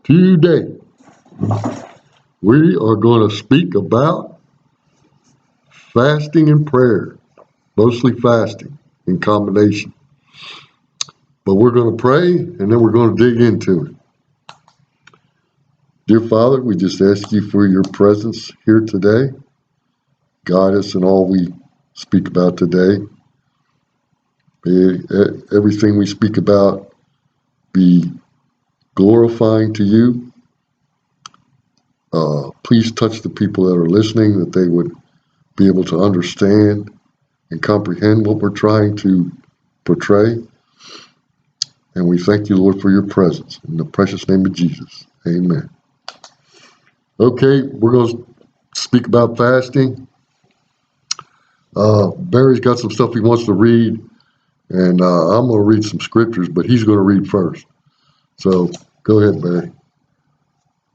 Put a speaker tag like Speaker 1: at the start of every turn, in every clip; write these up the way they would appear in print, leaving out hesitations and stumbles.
Speaker 1: Today, we are going to speak about fasting and prayer, mostly fasting in combination. But we're going to pray and then we're going to dig into it. Dear Father, we just ask you for your presence here today. Guide us in all we speak about today. May everything we speak about be glorifying to you. Please touch the people that are listening, that they would be able to understand and comprehend what we're trying to portray. And we thank you, Lord, for your presence. In the precious name of Jesus, amen. Okay, we're going to speak about fasting. Barry's got some stuff he wants to read, and I'm going to read some scriptures, but he's going to read first. So go ahead, Barry.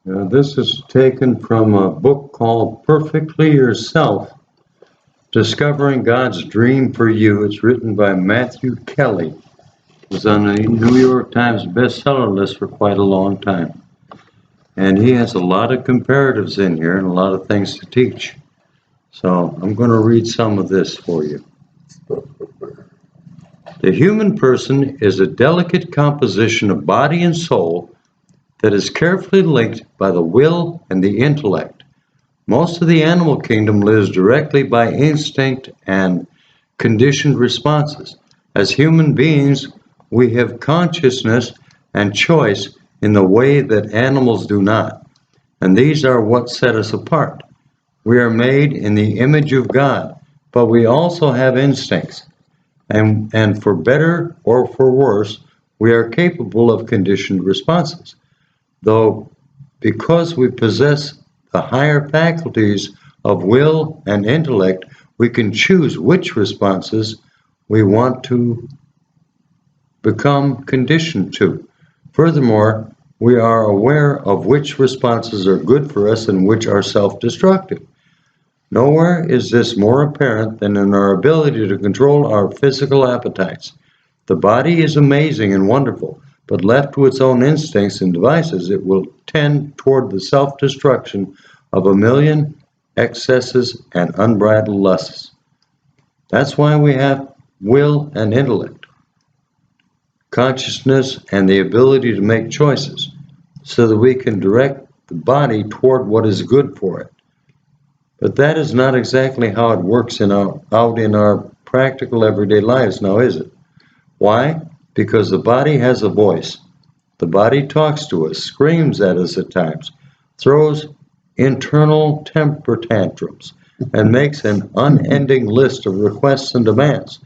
Speaker 2: This is taken from a book called Perfectly Yourself, Discovering God's Dream for You. It's written by Matthew Kelly. It was on the New York Times bestseller list for quite a long time. And he has a lot of comparatives in here and a lot of things to teach. So I'm going to read some of this for you. The human person is a delicate composition of body and soul that is carefully linked by the will and the intellect. Most of the animal kingdom lives directly by instinct and conditioned responses. As human beings, we have consciousness and choice in the way that animals do not, and these are what set us apart. We are made in the image of God, but we also have instincts, and for better or for worse, we are capable of conditioned responses. Though, because we possess the higher faculties of will and intellect, we can choose which responses we want to become conditioned to. Furthermore, we are aware of which responses are good for us and which are self-destructive. Nowhere is this more apparent than in our ability to control our physical appetites. The body is amazing and wonderful, but left to its own instincts and devices, it will tend toward the self-destruction of a million excesses and unbridled lusts. That's why we have will and intellect, consciousness, and the ability to make choices, so that we can direct the body toward what is good for it. But that is not exactly how it works out in our practical everyday lives now, is it? Why? Because the body has a voice. The body talks to us, screams at us at times, throws internal temper tantrums, and makes an unending list of requests and demands.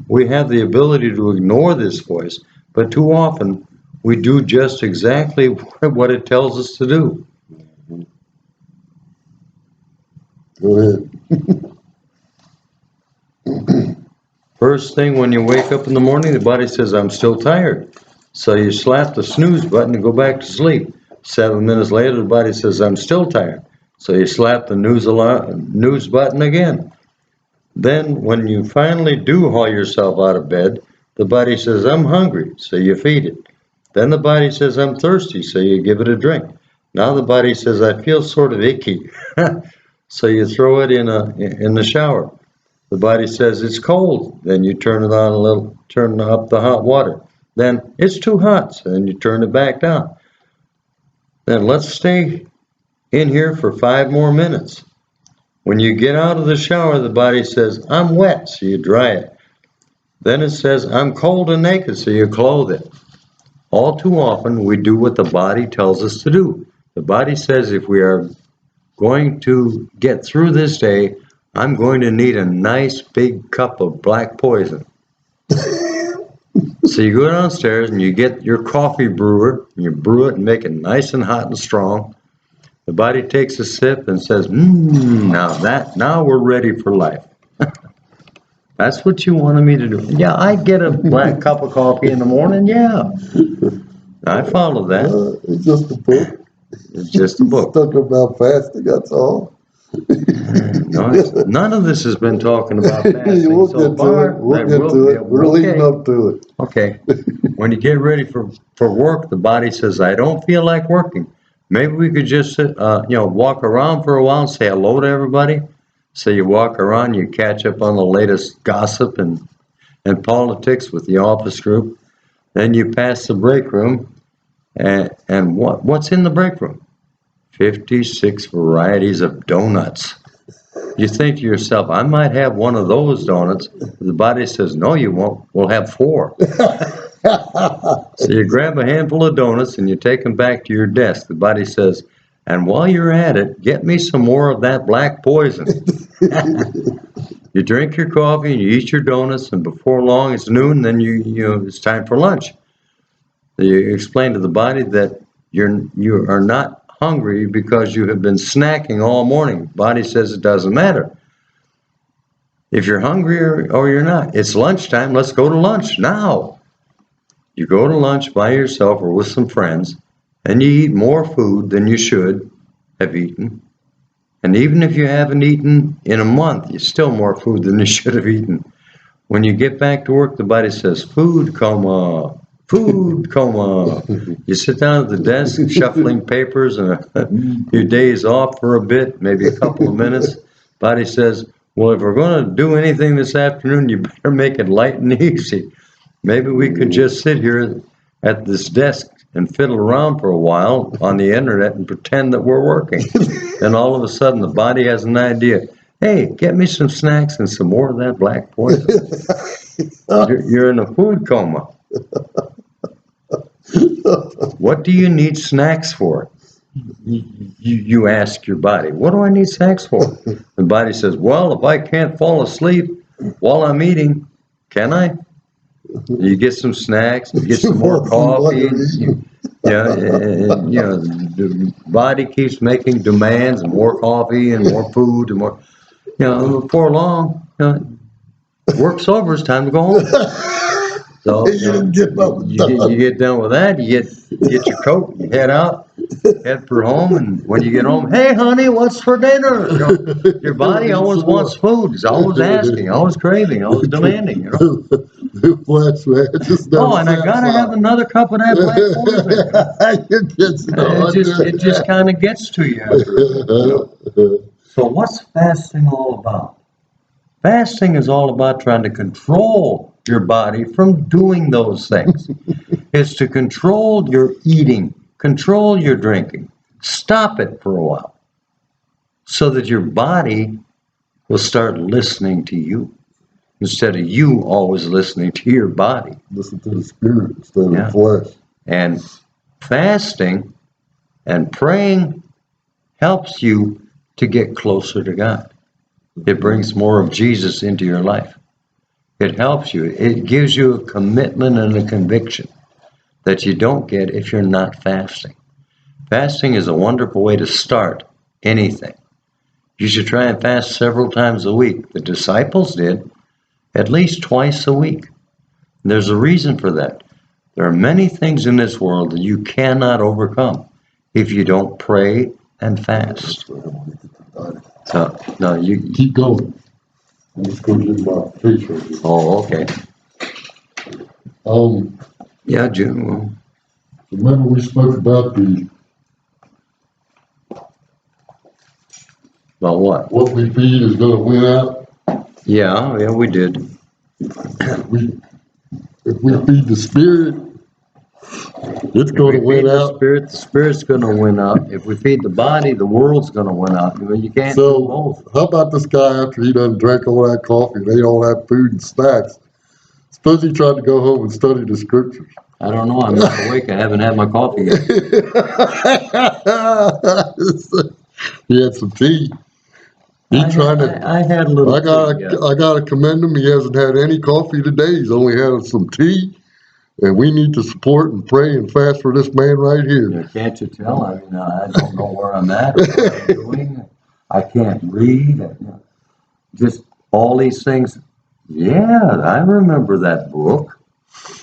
Speaker 2: We have the ability to ignore this voice, but too often we do just exactly what it tells us to do.
Speaker 1: Go ahead.
Speaker 2: First thing when you wake up in the morning, the body says, I'm still tired. So you slap the snooze button and go back to sleep. 7 minutes later, the body says, I'm still tired. So you slap the snooze button again. Then when you finally do haul yourself out of bed, the body says, I'm hungry. So you feed it. Then the body says, I'm thirsty. So you give it a drink. Now the body says, I feel sort of icky. So you throw it in the shower. The body says it's cold, then you turn it on a little, turn up the hot water. Then it's too hot, so then you turn it back down. Then let's stay in here for 5 more minutes. When you get out of the shower, the body says, I'm wet, so you dry it. Then it says, I'm cold and naked, so you clothe it. All too often, we do what the body tells us to do. The body says if we are going to get through this day, I'm going to need a nice big cup of black poison. So you go downstairs and you get your coffee brewer, and you brew it and make it nice and hot and strong. The body takes a sip and says, now we're ready for life. That's what you wanted me to do. Yeah, I get a black cup of coffee in the morning, yeah. I follow that.
Speaker 1: It's just a book.
Speaker 2: It's just a book.
Speaker 1: Talking about fasting, that's all.
Speaker 2: No, none of this has been talking about fasting
Speaker 1: We'll
Speaker 2: so
Speaker 1: get
Speaker 2: far.
Speaker 1: to it. We'll get to it. We're leading up to it.
Speaker 2: Okay. When you get ready for work, the body says, I don't feel like working. Maybe we could just sit, walk around for a while and say hello to everybody. So you walk around, you catch up on the latest gossip and politics with the office group. Then you pass the break room, and what's in the break room? 56 varieties of donuts. You think to yourself, I might have one of those donuts. The body says, no, you won't. We'll have 4. So you grab a handful of donuts and you take them back to your desk. The body says, and while you're at it, get me some more of that black poison. You drink your coffee and you eat your donuts, and before long it's noon, then it's time for lunch. You explain to the body that you are not hungry because you have been snacking all morning. The body says it doesn't matter. If you're hungry or you're not, it's lunchtime, let's go to lunch now. You go to lunch by yourself or with some friends, and you eat more food than you should have eaten. And even if you haven't eaten in a month, you still more food than you should have eaten. When you get back to work, the body says, food coma, food coma. You sit down at the desk, shuffling papers, and your day's off for a bit, maybe a couple of minutes. Body says, well, if we're going to do anything this afternoon, you better make it light and easy. Maybe we could just sit here at this desk and fiddle around for a while on the internet and pretend that we're working. Then all of a sudden the body has an idea. Hey, get me some snacks and some more of that black poison. You're in a food coma. What do you need snacks for? You ask your body, what do I need snacks for? The body says, well, if I can't fall asleep while I'm eating, can I? You get some snacks, you get some more coffee. The body keeps making demands, and more coffee and more food and more. Before long, work's over. It's time to go home. So you get done with that. You get your coat, you head out, head for home, and when you get home, hey honey, what's for dinner? Your body always wants food. It's always asking, always craving, always demanding. Oh, and I gotta have another cup of that black poison. It just kind of gets to you. So what's fasting all about? Fasting is all about trying to control your body from doing those things. It's to control your eating, control your drinking, stop it for a while, so that your body will start listening to you instead of you always listening to your body.
Speaker 1: Listen to the spirit instead of the flesh.
Speaker 2: And fasting and praying helps you to get closer to God. It brings more of Jesus into your life. It helps you. It gives you a commitment and a conviction that you don't get if you're not fasting. Fasting is a wonderful way to start anything. You should try and fast several times a week. The disciples did, at least twice a week. And there's a reason for that. There are many things in this world that you cannot overcome if you don't pray and fast. No, you
Speaker 1: keep going. I'm just going to get my face right here.
Speaker 2: Oh, okay. Yeah, June.
Speaker 1: Remember we spoke about
Speaker 2: About what?
Speaker 1: What we feed is going to win out.
Speaker 2: Yeah, we did.
Speaker 1: If we feed the spirit, it's going to win out.
Speaker 2: The spirit's going to win out. If we feed the body, the world's going to win out. You can't do both.
Speaker 1: How about this guy after he done drank all that coffee and ate all that food and snacks? Suppose he tried to go home and study the scriptures.
Speaker 2: I don't know. I'm not awake. I haven't had my coffee yet.
Speaker 1: He had some tea.
Speaker 2: I had a little tea.
Speaker 1: I gotta commend him. He hasn't had any coffee today. He's only had some tea. And we need to support and pray and fast for this man right here.
Speaker 2: Can't you tell? I mean, I don't know where I'm at or what I'm doing. I can't read. Just all these things. Yeah, I remember that book.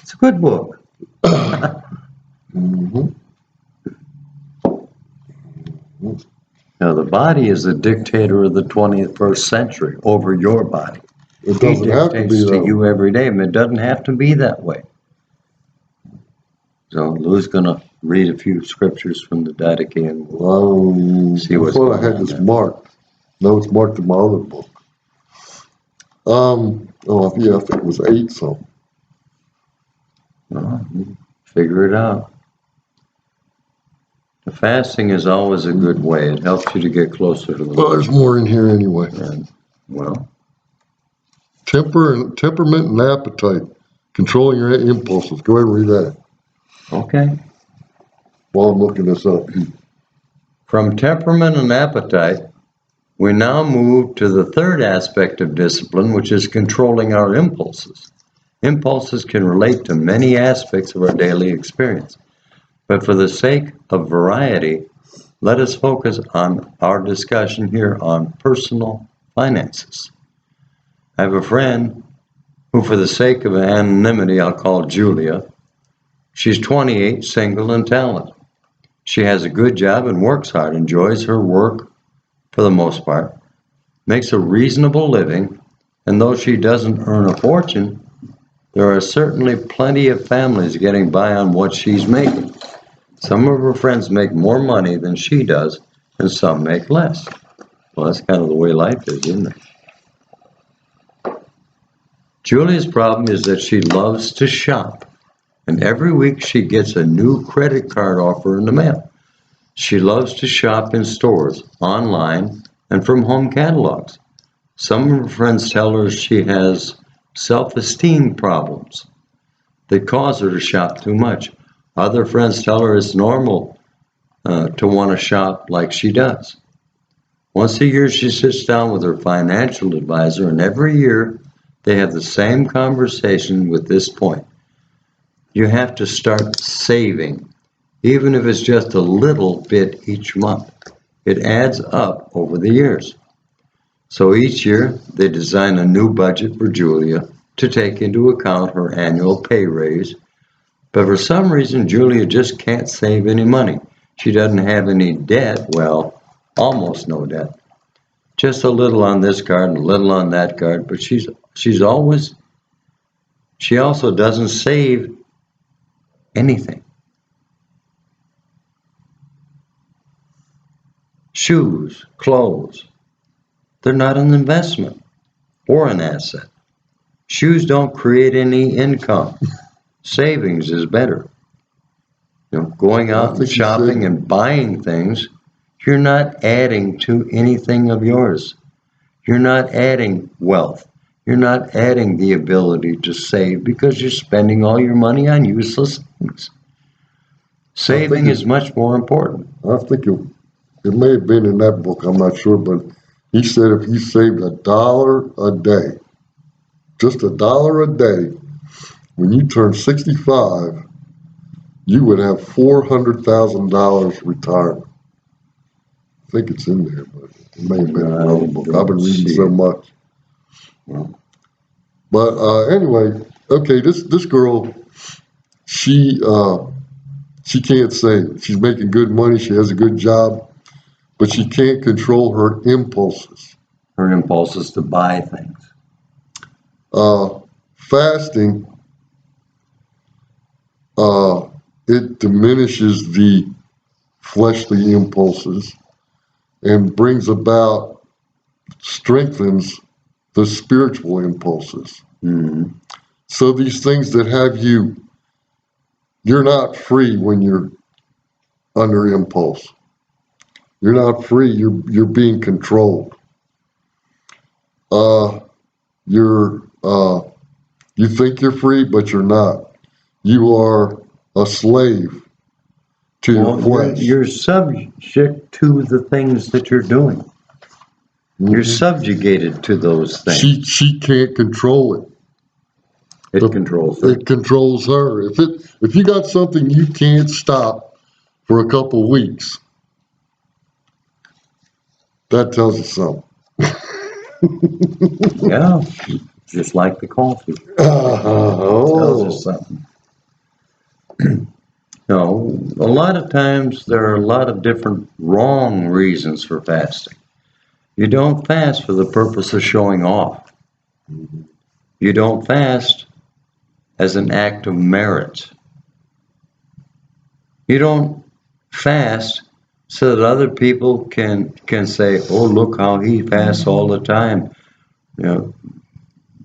Speaker 2: It's a good book.
Speaker 1: Mm-hmm.
Speaker 2: Now, the body is the dictator of the 21st century over your body.
Speaker 1: It doesn't have to be
Speaker 2: to you every day, but it doesn't have to be that way. So Lou's going to read a few scriptures from the Didache and See
Speaker 1: I
Speaker 2: what's
Speaker 1: thought I
Speaker 2: going
Speaker 1: had
Speaker 2: on
Speaker 1: this
Speaker 2: there.
Speaker 1: marked. No, it's marked in my other book. Yeah, I think it was 8 something.
Speaker 2: you figure it out. The fasting is always a good way. It helps you to get closer to the
Speaker 1: Well,
Speaker 2: Lord.
Speaker 1: there's more in here anyway.
Speaker 2: And, well,
Speaker 1: Temperament and appetite, controlling your impulses. Go ahead and read that
Speaker 2: okay.
Speaker 1: while I'm looking this up.
Speaker 2: From temperament and appetite, we now move to the third aspect of discipline, which is controlling our impulses. Impulses can relate to many aspects of our daily experience. But for the sake of variety, let us focus on our discussion here on personal finances. I have a friend who, for the sake of anonymity, I'll call Julia. She's 28, single, and talented. She has a good job and works hard, enjoys her work for the most part, makes a reasonable living, and though she doesn't earn a fortune, there are certainly plenty of families getting by on what she's making. Some of her friends make more money than she does, and some make less. Well, that's kind of the way life is, isn't it? Julia's problem is that she loves to shop, and every week she gets a new credit card offer in the mail. She loves to shop in stores, online, and from home catalogs. Some of her friends tell her she has self-esteem problems that cause her to shop too much. Other friends tell her it's normal to want to shop like she does. Once a year, she sits down with her financial advisor, and every year they have the same conversation with this point. You have to start saving, even if it's just a little bit each month. It adds up over the years. So each year, they design a new budget for Julia to take into account her annual pay raise. But for some reason, Julia just can't save any money. She doesn't have any debt, well, almost no debt. Just a little on this card and a little on that card, but she also doesn't save anything. Shoes, clothes, they're not an investment or an asset. Shoes don't create any income. Savings is better. Going out and shopping and buying things, you're not adding to anything of yours. You're not adding wealth. You're not adding the ability to save because you're spending all your money on useless things. Saving is much more important.
Speaker 1: I think it may have been in that book, I'm not sure, but he said if you saved $1 a day, just $1 a day, when you turn 65, you would have $400,000 retirement. I think it's in there, but it may have been another book. I've been reading so much. But anyway, okay, this girl, she can't save. She's making good money. She has a good job, but she can't control her impulses.
Speaker 2: Her impulses to buy things.
Speaker 1: Fasting, it diminishes the fleshly impulses and strengthens the spiritual impulses.
Speaker 2: Mm-hmm.
Speaker 1: So these things that have you're not free when you're under impulse. You're not free. You're being controlled. You think you're free, but you're not. You are a slave to your flesh.
Speaker 2: You're subject to the things that you're doing. Mm-hmm. You're subjugated to those things.
Speaker 1: She can't control it.
Speaker 2: It controls her.
Speaker 1: It controls her. If you got something you can't stop for a couple weeks, that tells you something.
Speaker 2: Yeah, just like the coffee. Tells us something. No, a lot of times there are a lot of different wrong reasons for fasting. You don't fast for the purpose of showing off. You don't fast as an act of merit. You don't fast so that other people can say, "Oh, look how he fasts all the time." You know,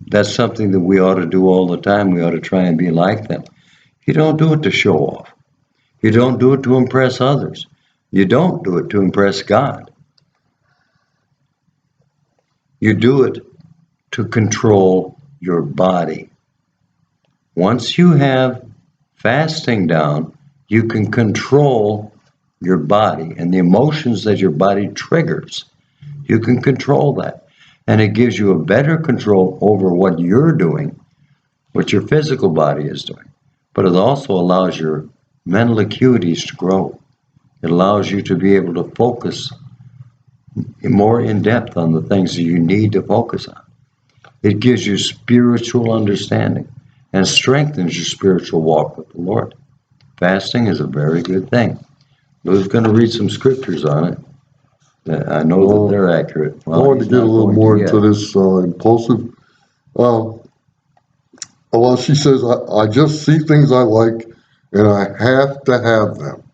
Speaker 2: that's something that we ought to do all the time. We ought to try and be like them. You don't do it to show off. You don't do it to impress others. You don't do it to impress God. You do it to control your body. Once you have fasting down, you can control your body and the emotions that your body triggers. You can control that. And it gives you a better control over what you're doing, what your physical body is doing. But it also allows your mental acuities to grow. It allows you to be able to focus more in depth on the things that you need to focus on. It gives you spiritual understanding and strengthens your spiritual walk with the Lord. Fasting is a very good thing. Lou's going to read some scriptures on it. I know that they're accurate.
Speaker 1: I wanted to get a little more into this impulsive. Well, she says, I just see things I like and I have to have them.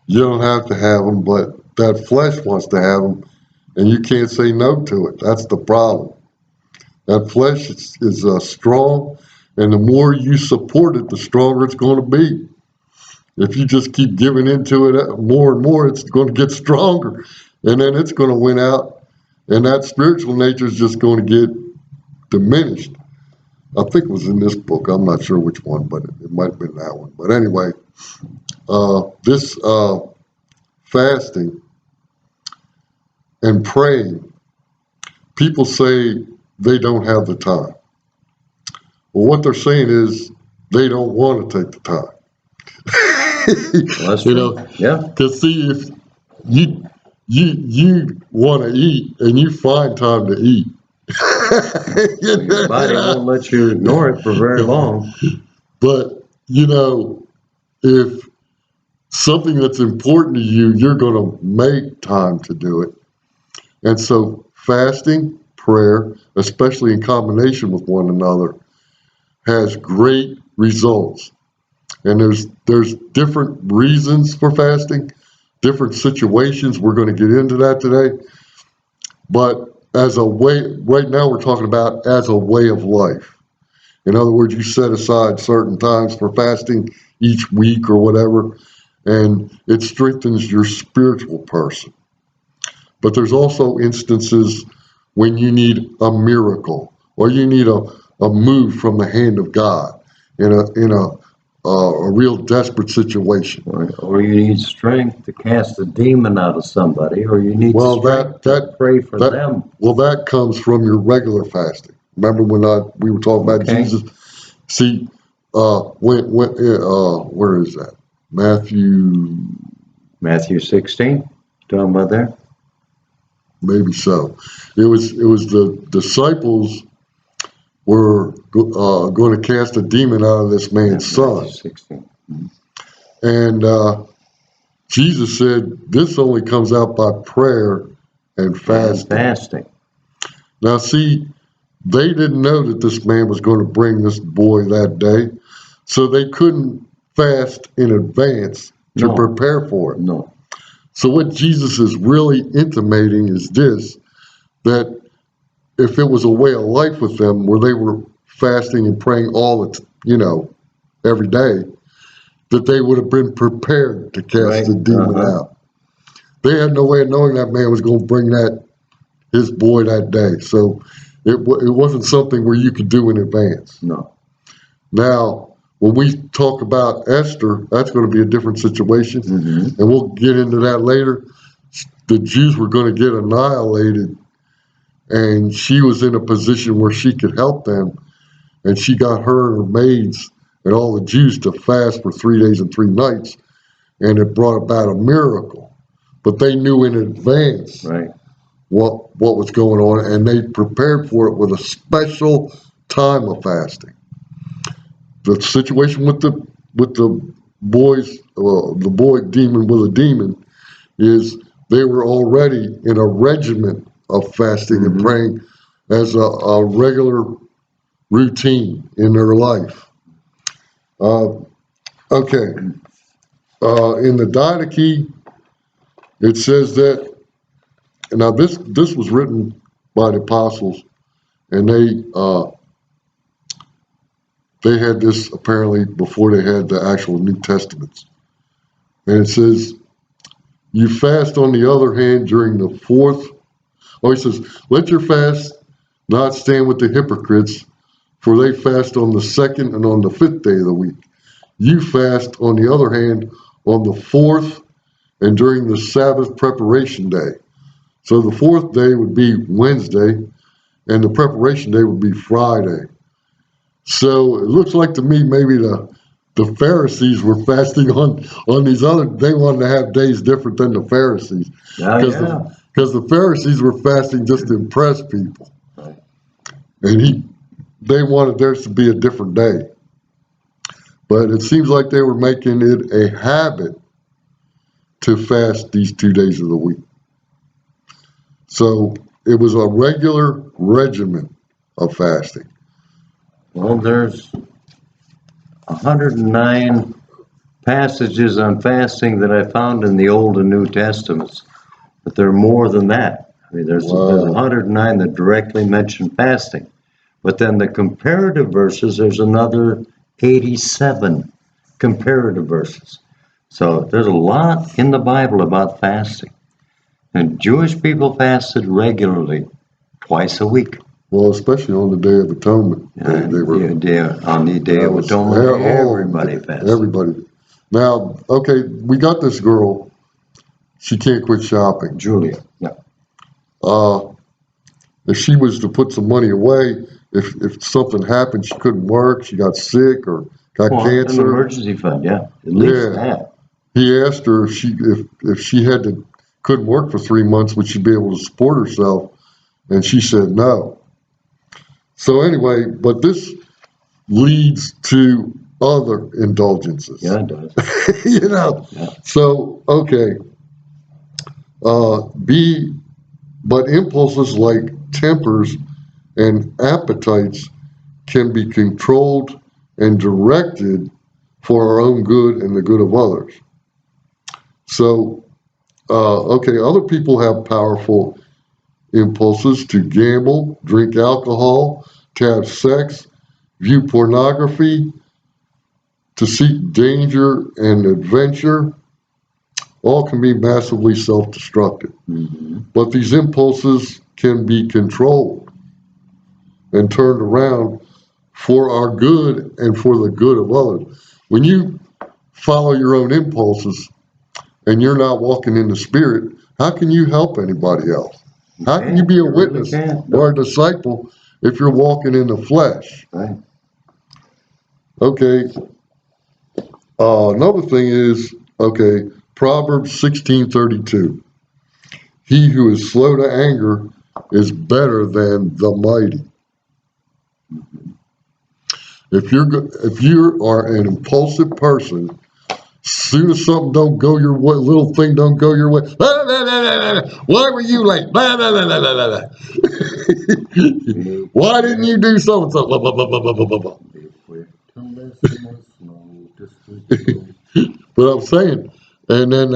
Speaker 1: You don't have to have them, but that flesh wants to have them, and you can't say no to it. That's the problem. That flesh is strong, and the more you support it, the stronger it's going to be. If you just keep giving into it more and more, it's going to get stronger, and then it's going to win out, and that spiritual nature is just going to get diminished. I think it was in this book. I'm not sure which one, but it might have been that one. But anyway, this fasting and praying, people say they don't have the time. Well, what they're saying is they don't want to take the time.
Speaker 2: Well, that's true. Yeah.
Speaker 1: Because see, if you want to eat and you find time to eat,
Speaker 2: your body won't let you ignore it for very long.
Speaker 1: But if something that's important to you, you're going to make time to do it. And so fasting, prayer, especially in combination with one another, has great results. And there's different reasons for fasting, different situations. We're going to get into that today. But as a way, right now we're talking about as a way of life. In other words, you set aside certain times for fasting each week or whatever, and it strengthens your spiritual person. But there's also instances when you need a miracle or you need a move from the hand of God in a real desperate situation.
Speaker 2: Or you need strength to cast a demon out of somebody, or you need strength to pray for them.
Speaker 1: Well, that comes from your regular fasting. Remember when we were talking about Jesus? See, where is that?
Speaker 2: Matthew 16. Talking about there?
Speaker 1: Maybe so. It was the disciples were going to cast a demon out of this man's son.
Speaker 2: 16.
Speaker 1: And Jesus said, this only comes out by prayer and fasting. Now, see, they didn't know that this man was going to bring this boy that day, so they couldn't fast in advance to prepare for it.
Speaker 2: No.
Speaker 1: So what Jesus is really intimating is this, that if it was a way of life with them where they were fasting and praying every day, that they would have been prepared to cast the demon out. They had no way of knowing that man was going to bring his boy that day. So it wasn't something where you could do in advance.
Speaker 2: No.
Speaker 1: Now, when we talk about Esther, that's going to be a different situation, and we'll get into that later. The Jews were going to get annihilated, and she was in a position where she could help them, and she got her and her maids and all the Jews to fast for 3 days and 3 nights, and it brought about a miracle. But they knew in advance what was going on, and they prepared for it with a special time of fasting. The situation with the boys, the boy demon with a demon, is they were already in a regimen of fasting and praying as a regular routine in their life. Uh, okay. In the Didache, it says that, now this was written by the apostles, and they had this apparently before they had the actual New Testaments. And it says, you fast on the other hand during the fourth. Oh, he says, let your fast not stand with the hypocrites, for they fast on the second and on the fifth day of the week. You fast, on the other hand, on the fourth and during the Sabbath preparation day. So the fourth day would be Wednesday, and the preparation day would be Friday. So it looks like to me maybe the Pharisees were fasting on these other. They wanted to have days different than the Pharisees, because the Pharisees were fasting just to impress people,
Speaker 2: Right.
Speaker 1: and they wanted theirs to be a different day. But it seems like they were making it a habit to fast these 2 days of the week. So it was a regular regimen of fasting.
Speaker 2: Well, there's 109 passages on fasting that I found in the Old and New Testaments, but there are more than that. I mean, there's 109 that directly mention fasting, but then the comparative verses, there's another 87 comparative verses. So there's a lot in the Bible about fasting, and Jewish people fasted regularly, twice a week.
Speaker 1: Well, especially on the Day of Atonement, they were
Speaker 2: On the Day of Atonement. Everybody fasted.
Speaker 1: Everybody. Now, okay, we got this girl. She can't quit shopping.
Speaker 2: Julia. Yeah.
Speaker 1: If she was to put some money away, if something happened, she couldn't work, she got sick or got cancer.
Speaker 2: An emergency fund, yeah. At least that.
Speaker 1: He asked her if she couldn't work for 3 months, would she be able to support herself? And she said no. So anyway, but this leads to other indulgences.
Speaker 2: Yeah, it does.
Speaker 1: Yeah. So, okay. But impulses like tempers and appetites can be controlled and directed for our own good and the good of others. So, okay, other people have powerful impulses to gamble, drink alcohol, to have sex, view pornography, to seek danger and adventure. All can be massively self-destructive.
Speaker 2: Mm-hmm.
Speaker 1: But these impulses can be controlled and turned around for our good and for the good of others. When you follow your own impulses and you're not walking in the Spirit, how can you help anybody else? How can you be a witness or a disciple if you're walking in the flesh?
Speaker 2: Right.
Speaker 1: Okay. Another thing is, okay, Proverbs 16:32. He who is slow to anger is better than the mighty. If you are an impulsive person, soon as something don't go your way, little thing don't go your way, blah, blah, blah, blah, blah. Why were you late? Blah, blah, blah, blah, blah, blah. Why didn't you do so and so? Blah, blah, blah, blah, blah, blah, blah. But I'm saying, and then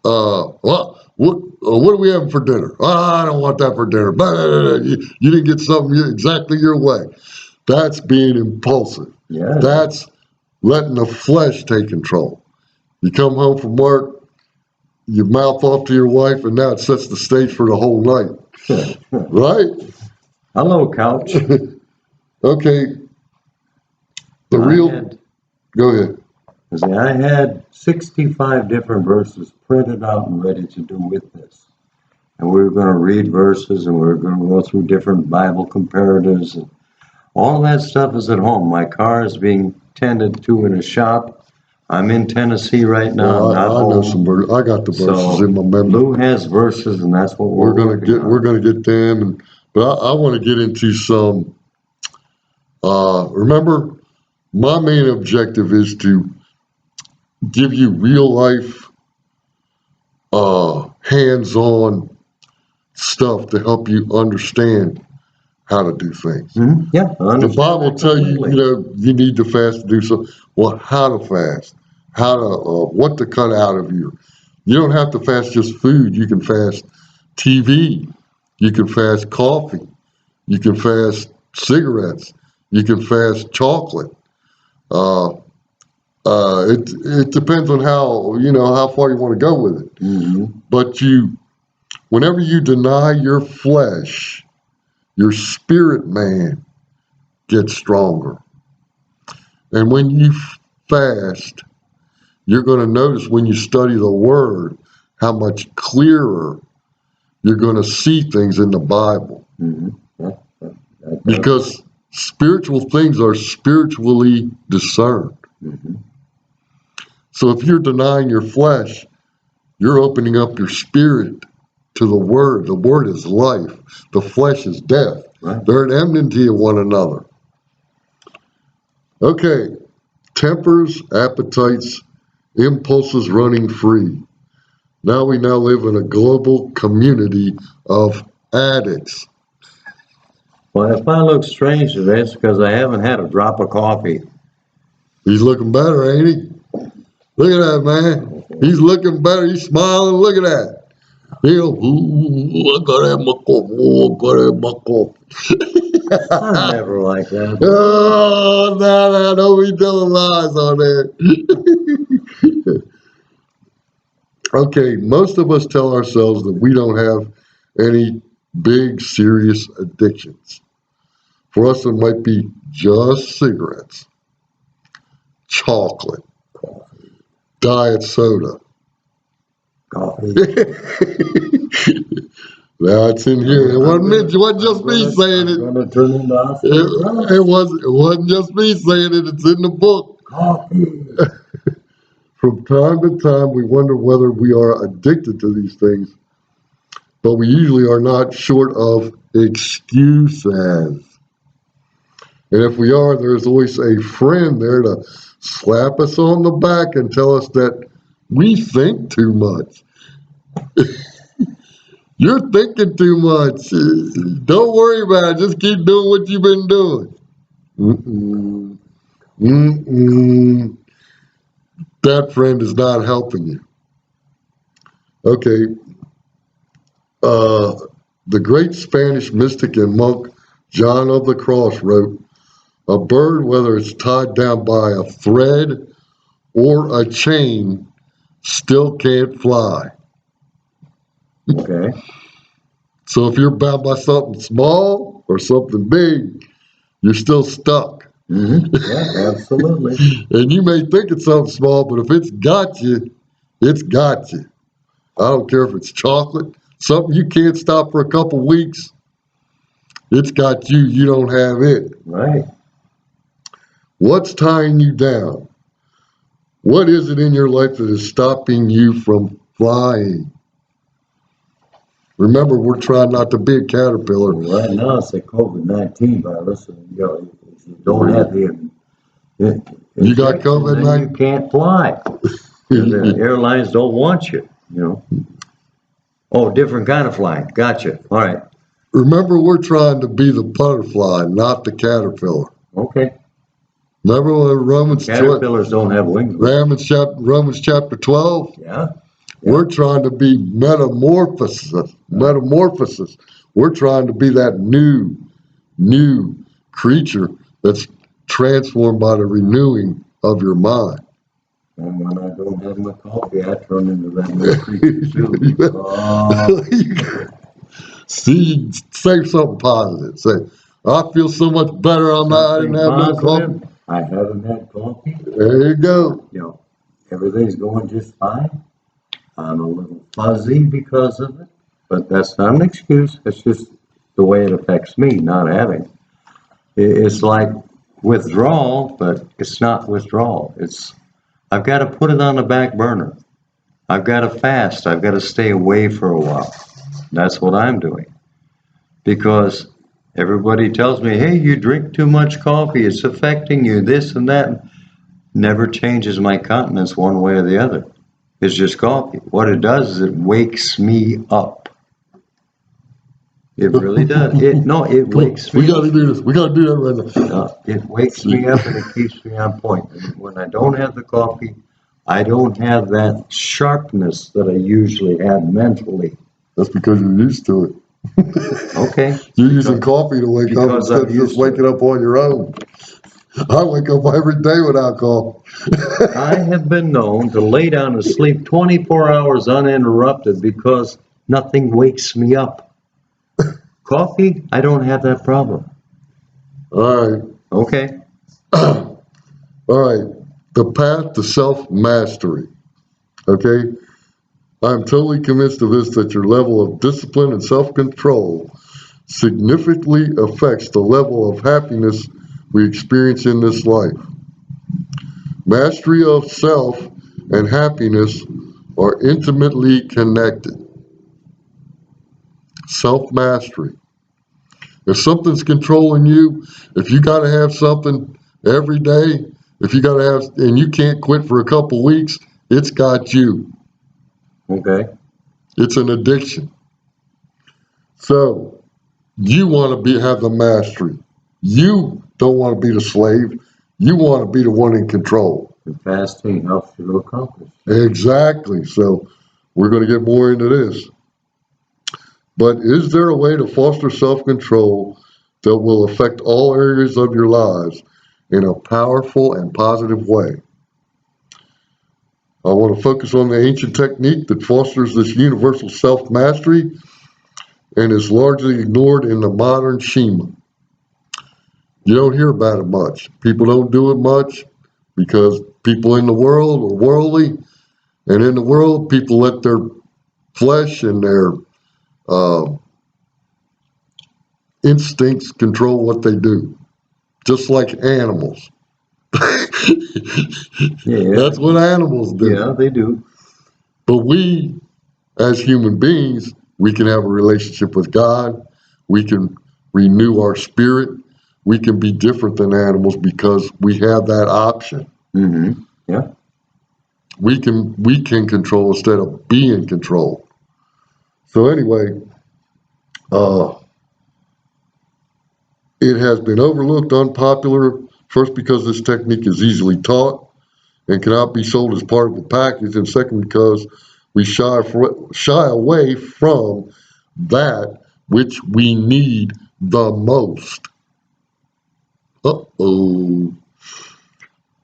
Speaker 1: what are we having for dinner? I don't want that for dinner. Blah, blah, blah, blah. You didn't get something exactly your way. That's being impulsive.
Speaker 2: Yeah.
Speaker 1: That's letting the flesh take control. You come home from work, you mouth off to your wife, and now it sets the stage for the whole night. Right?
Speaker 2: Hello, couch.
Speaker 1: Okay. Go ahead.
Speaker 2: I had 65 different verses printed out and ready to do with this. And we were going to read verses and we were going to go through different Bible comparatives. And all that stuff is at home. My car is being tended to in a shop. I'm in Tennessee right now.
Speaker 1: I know some verses. I got the verses in my memory.
Speaker 2: Lou has verses, and that's what we're
Speaker 1: going to get. We're going to get them, but I want to get into some. Remember, my main objective is to give you real life, hands-on stuff to help you understand how to do things.
Speaker 2: Yeah, I
Speaker 1: The
Speaker 2: understand
Speaker 1: Bible
Speaker 2: that
Speaker 1: tell you,
Speaker 2: completely.
Speaker 1: you need to fast to do so. Well, how to fast, how to, what to cut out of you. You don't have to fast just food. You can fast TV. You can fast coffee. You can fast cigarettes. You can fast chocolate. Uh, it depends on how far you want to go with it. But whenever you deny your flesh, your spirit man gets stronger. And when you fast, you're going to notice when you study the Word how much clearer you're going to see things in the Bible. Because spiritual things are spiritually discerned. So if you're denying your flesh, you're opening up your spirit to the Word. The Word is life. The flesh is death.
Speaker 2: Right.
Speaker 1: They're at enmity of one another. Okay, tempers, appetites, impulses running free. Now we live in a global community of addicts.
Speaker 2: Well, if I look strange today, it's because I haven't had a drop of coffee.
Speaker 1: He's looking better, ain't he? Look at that, man. He's looking better. He's smiling. Look at that. Ooh, I gotta have my coffee. Oh, I gotta have my coffee.
Speaker 2: I'm never like that.
Speaker 1: Oh, no, don't be telling lies on there. Okay, most of us tell ourselves that we don't have any big, serious addictions. For us, it might be just cigarettes, chocolate, diet soda.
Speaker 2: Coffee.
Speaker 1: Now it's in here. It wasn't just me saying it.
Speaker 2: I'm gonna turn into osteoporosis.
Speaker 1: It wasn't just me saying it. It's in the book.
Speaker 2: Coffee.
Speaker 1: From time to time, we wonder whether we are addicted to these things, but we usually are not, short of excuses. And if we are, there's always a friend there to slap us on the back and tell us that we think too much. You're thinking too much. Don't worry about it. Just keep doing what you've been doing. Mm-mm. Mm-mm. That friend is not helping you. Okay. The great Spanish mystic and monk John of the Cross wrote, "A bird, whether it's tied down by a thread or a chain, still can't fly."
Speaker 2: Okay.
Speaker 1: So if you're bound by something small or something big, you're still stuck.
Speaker 2: Yeah, absolutely.
Speaker 1: And you may think it's something small, but if it's got you, it's got you. I don't care if it's chocolate, something you can't stop for a couple weeks, it's got you. You don't have it.
Speaker 2: Right.
Speaker 1: What's tying you down? What is it in your life that is stopping you from flying? Remember, we're trying not to be a caterpillar.
Speaker 2: Right now it's a COVID-19 virus, and if you don't have the
Speaker 1: You got
Speaker 2: infection,
Speaker 1: COVID-19?
Speaker 2: then you can't fly. The airlines don't want you. Oh, different kind of flying. Gotcha. All right.
Speaker 1: Remember, we're trying to be the butterfly, not the caterpillar.
Speaker 2: Okay.
Speaker 1: Remember when
Speaker 2: Caterpillars don't have wings.
Speaker 1: Romans chapter 12?
Speaker 2: Yeah.
Speaker 1: We're trying to be metamorphosis. We're trying to be that new creature that's transformed by the renewing of your mind.
Speaker 2: And when I don't have my coffee, I turn into that new creature too.
Speaker 1: See, say something positive. Say, I feel so much better. I didn't have no coffee.
Speaker 2: I haven't had coffee.
Speaker 1: There you go.
Speaker 2: Everything's going just fine. I'm a little fuzzy because of it, but that's not an excuse. It's just the way it affects me not having. It's like withdrawal, but it's not withdrawal. I've got to put it on the back burner. I've got to fast. I've got to stay away for a while. That's what I'm doing. Because everybody tells me, hey, you drink too much coffee. It's affecting you, this and that. Never changes my countenance one way or the other. It's just coffee. What it does is it wakes me up. It really does. It
Speaker 1: Come on,
Speaker 2: wakes
Speaker 1: we
Speaker 2: me
Speaker 1: gotta do this. We gotta do that right now.
Speaker 2: it wakes me up and it keeps me on point. And when I don't have the coffee, I don't have that sharpness that I usually have mentally.
Speaker 1: That's because you're used to it.
Speaker 2: Okay.
Speaker 1: You're using coffee to wake up
Speaker 2: because
Speaker 1: instead
Speaker 2: I'm
Speaker 1: of just
Speaker 2: used to
Speaker 1: waking up on your own. I wake up every day without coffee.
Speaker 2: I have been known to lay down and sleep 24 hours uninterrupted because nothing wakes me up. Coffee, I don't have that problem.
Speaker 1: All right.
Speaker 2: Okay.
Speaker 1: All right. The path to self-mastery. Okay. I'm totally convinced of this, that your level of discipline and self-control significantly affects the level of happiness we experience in this life. Mastery of self and happiness are intimately connected. Self-mastery. If something's controlling you, if you got to have something every day, if you got to have, and you can't quit for a couple weeks, it's got you.
Speaker 2: Okay.
Speaker 1: It's an addiction. So you want to have the mastery. You don't want to be the slave. You want to be the one in control.
Speaker 2: And fasting helps you to accomplish.
Speaker 1: Exactly. So we're going to get more into this. But is there a way to foster self-control that will affect all areas of your lives in a powerful and positive way? I want to focus on the ancient technique that fosters this universal self-mastery and is largely ignored in the modern Shema. You don't hear about it much. People don't do it much because people in the world are worldly, and in the world, people let their flesh and their instincts control what they do, just like animals.
Speaker 2: Yeah.
Speaker 1: That's what animals do.
Speaker 2: Yeah, they do.
Speaker 1: But we, as human beings, we can have a relationship with God. We can renew our spirit. We can be different than animals because we have that option.
Speaker 2: Mm-hmm. Yeah.
Speaker 1: We can control instead of being controlled. So anyway, it has been overlooked, unpopular, first because this technique is easily taught and cannot be sold as part of a package, and second because we shy away from that which we need the most. Uh-oh.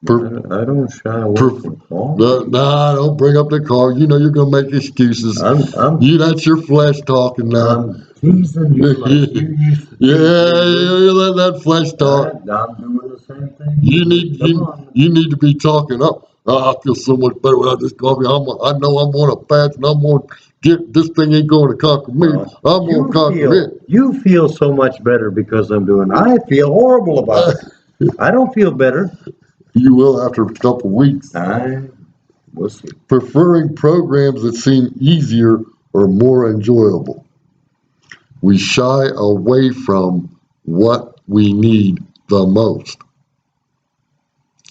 Speaker 2: I don't shy away from coffee.
Speaker 1: Nah, don't bring up the car. You know you're gonna make excuses. That's your flesh talking now.
Speaker 2: I'm teasing you like you used to.
Speaker 1: You let that flesh talk.
Speaker 2: I'm doing the same thing.
Speaker 1: You need to be talking up. I feel so much better without this coffee. I know I'm on a fast, and I'm gonna get this thing ain't going to conquer me. I'm gonna conquer it.
Speaker 2: You feel so much better because I'm doing. I feel horrible about it. I don't feel better.
Speaker 1: You will after a couple weeks.
Speaker 2: We'll see.
Speaker 1: Preferring programs that seem easier or more enjoyable. We shy away from what we need the most.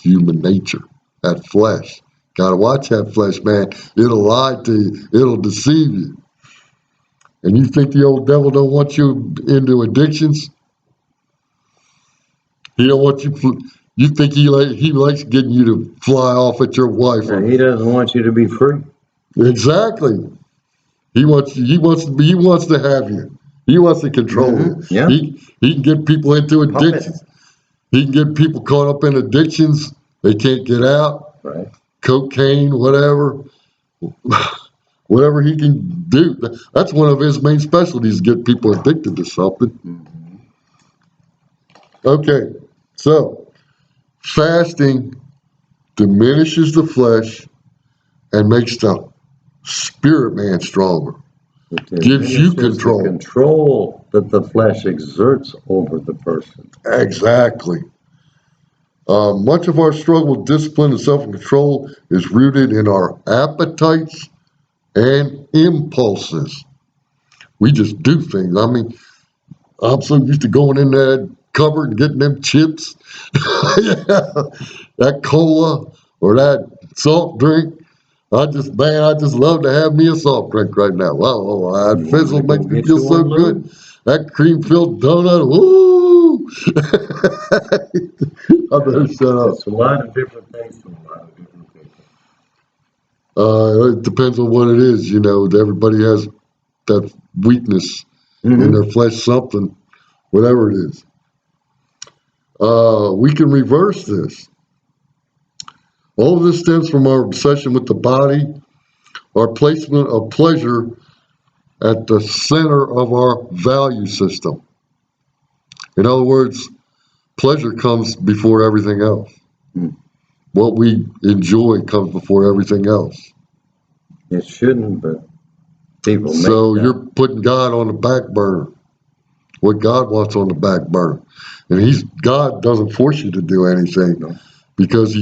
Speaker 1: Human nature, that flesh. Gotta watch that flesh, man. It'll lie to you. It'll deceive you. And you think the old devil don't want you into addictions? He don't want you. You think he likes getting you to fly off at your wife?
Speaker 2: Yeah, he doesn't want you to be free.
Speaker 1: Exactly. He wants to have you. He wants to control you.
Speaker 2: Yeah.
Speaker 1: He can get people into addictions. He can get people caught up in addictions. They can't get out.
Speaker 2: Right.
Speaker 1: Cocaine, whatever. Whatever he can do. That's one of his main specialties, get people addicted to something.
Speaker 2: Mm-hmm.
Speaker 1: Okay, so fasting diminishes the flesh and makes the spirit man stronger. Gives you control.
Speaker 2: The control that the flesh exerts over the person.
Speaker 1: Exactly. Much of our struggle with discipline and self-control is rooted in our appetites and impulses. We just do things. I mean, I'm so used to going in that cupboard and getting them chips, that cola or that soft drink. I just love to have me a soft drink right now. Wow, that fizzle makes me feel so good. that cream-filled donut, woo! I better shut up.
Speaker 2: It's a lot of different things from a lot of different people.
Speaker 1: It depends on what it is, you know. Everybody has that weakness in their flesh, something, whatever it is. We can reverse this. All of this stems from our obsession with the body, our placement of pleasure at the center of our value system. In other words, pleasure comes before everything else. What we enjoy comes before everything else.
Speaker 2: It shouldn't, but people make
Speaker 1: So
Speaker 2: that.
Speaker 1: you're putting God on the back burner. What God wants on the back burner. And God doesn't force you to do anything
Speaker 2: No.
Speaker 1: because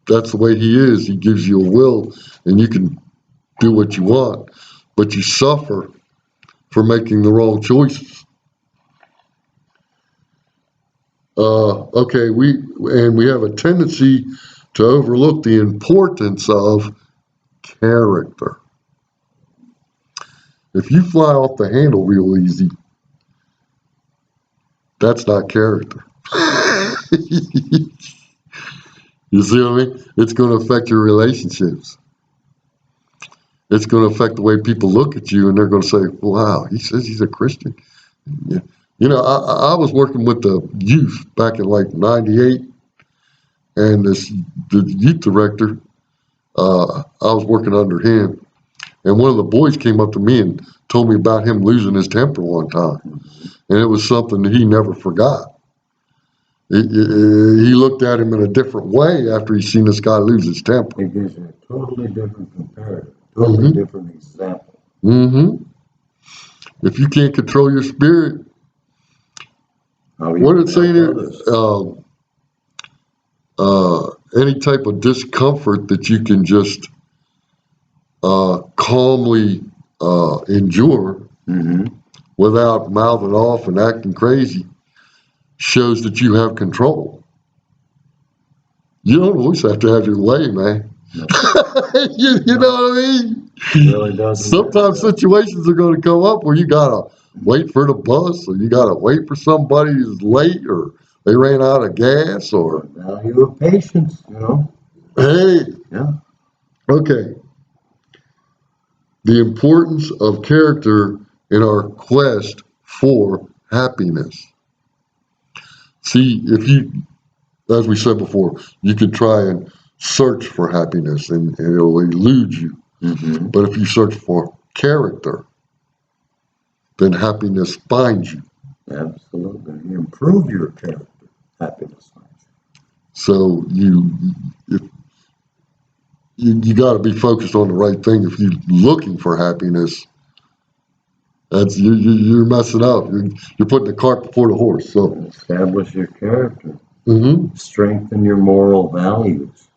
Speaker 1: that's the way he is. He gives you a will and you can do what you want, but you suffer for making the wrong choices. Okay, we have a tendency to overlook the importance of character. If you fly off the handle real easy, that's not character. You see what I mean? It's going to affect your relationships. It's going to affect the way people look at you, and they're going to say, wow, he says he's a Christian. Yeah. You know, I was working with the youth back in like 98, and the youth director, I was working under him, and one of the boys came up to me and told me about him losing his temper one time, and it was something that he never forgot. He looked at him in a different way after he seen this guy lose his temper.
Speaker 2: It gives you a totally different comparative, totally different example.
Speaker 1: If you can't control your spirit, what it's saying here, any type of discomfort that you can just calmly endure without mouthing off and acting crazy shows that you have control. You don't always have to have your way, man.
Speaker 2: No.
Speaker 1: you know what I mean?
Speaker 2: It really doesn't.
Speaker 1: Sometimes situations are going to come up where you gotta wait for the bus, or you gotta wait for somebody who's late, or they ran out of gas, or
Speaker 2: Value of patience, you know.
Speaker 1: hey,
Speaker 2: Yeah.
Speaker 1: okay. The importance of character in our quest for happiness. See, if you, as we said before, you can try and search for happiness and it'll elude you. But if you search for character, then happiness finds you.
Speaker 2: Absolutely. You improve your character, happiness finds you.
Speaker 1: So you got to be focused on the right thing. If you're looking for happiness, that's you're messing up. You're putting the cart before the horse. So
Speaker 2: establish your character, strengthen your moral values,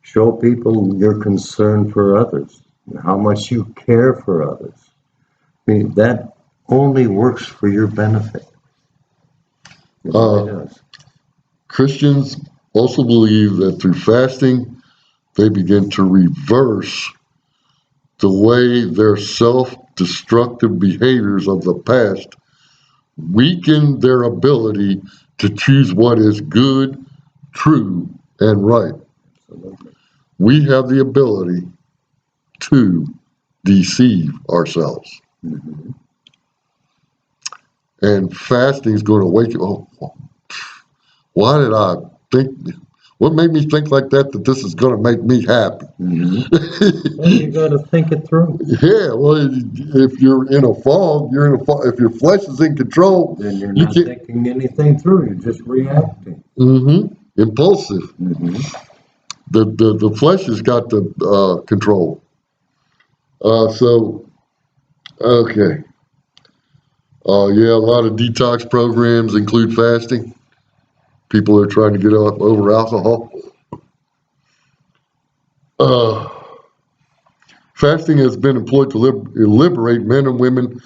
Speaker 2: show people your concern for others, how much you care for others. I mean, that only works for your benefit. It really does.
Speaker 1: Christians also believe that through fasting, they begin to reverse the way their self-destructive behaviors of the past weaken their ability to choose what is good, true, and right.
Speaker 2: Absolutely.
Speaker 1: We have the ability to deceive ourselves. And fasting is going to wake you up. Why did I think? What made me think like that this is going to make me happy?
Speaker 2: Well, you got to think it through.
Speaker 1: Yeah, well, if you're in a fog, you're in a fog. If your flesh is in control,
Speaker 2: Then you're not thinking anything through. You're just reacting.
Speaker 1: Impulsive. The flesh has got the control. So, okay. Yeah, a lot of detox programs include fasting. People are trying to get over alcohol. Fasting has been employed to liberate men and women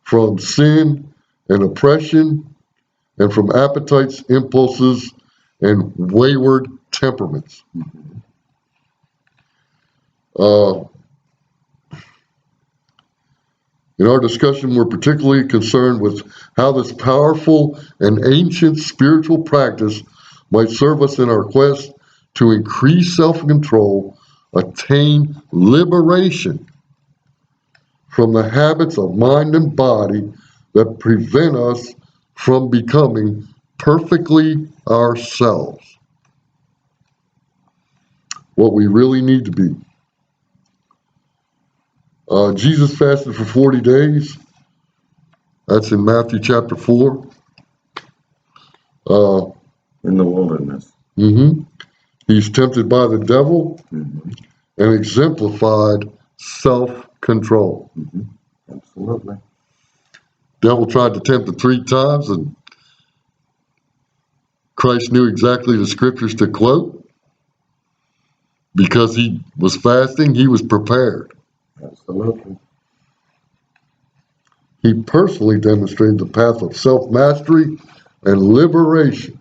Speaker 1: from sin and oppression and from appetites, impulses, and wayward temperaments. In our discussion, we're particularly concerned with how this powerful and ancient spiritual practice might serve us in our quest to increase self-control, attain liberation from the habits of mind and body that prevent us from becoming perfectly ourselves. What we really need to be. Jesus fasted for 40 days. That's in Matthew chapter 4.
Speaker 2: In the wilderness.
Speaker 1: He's tempted by the devil and exemplified self-control.
Speaker 2: Absolutely.
Speaker 1: Devil tried to tempt him 3 times, and Christ knew exactly the scriptures to quote. Because he was fasting, he was prepared.
Speaker 2: Absolutely.
Speaker 1: He personally demonstrated the path of self-mastery and liberation.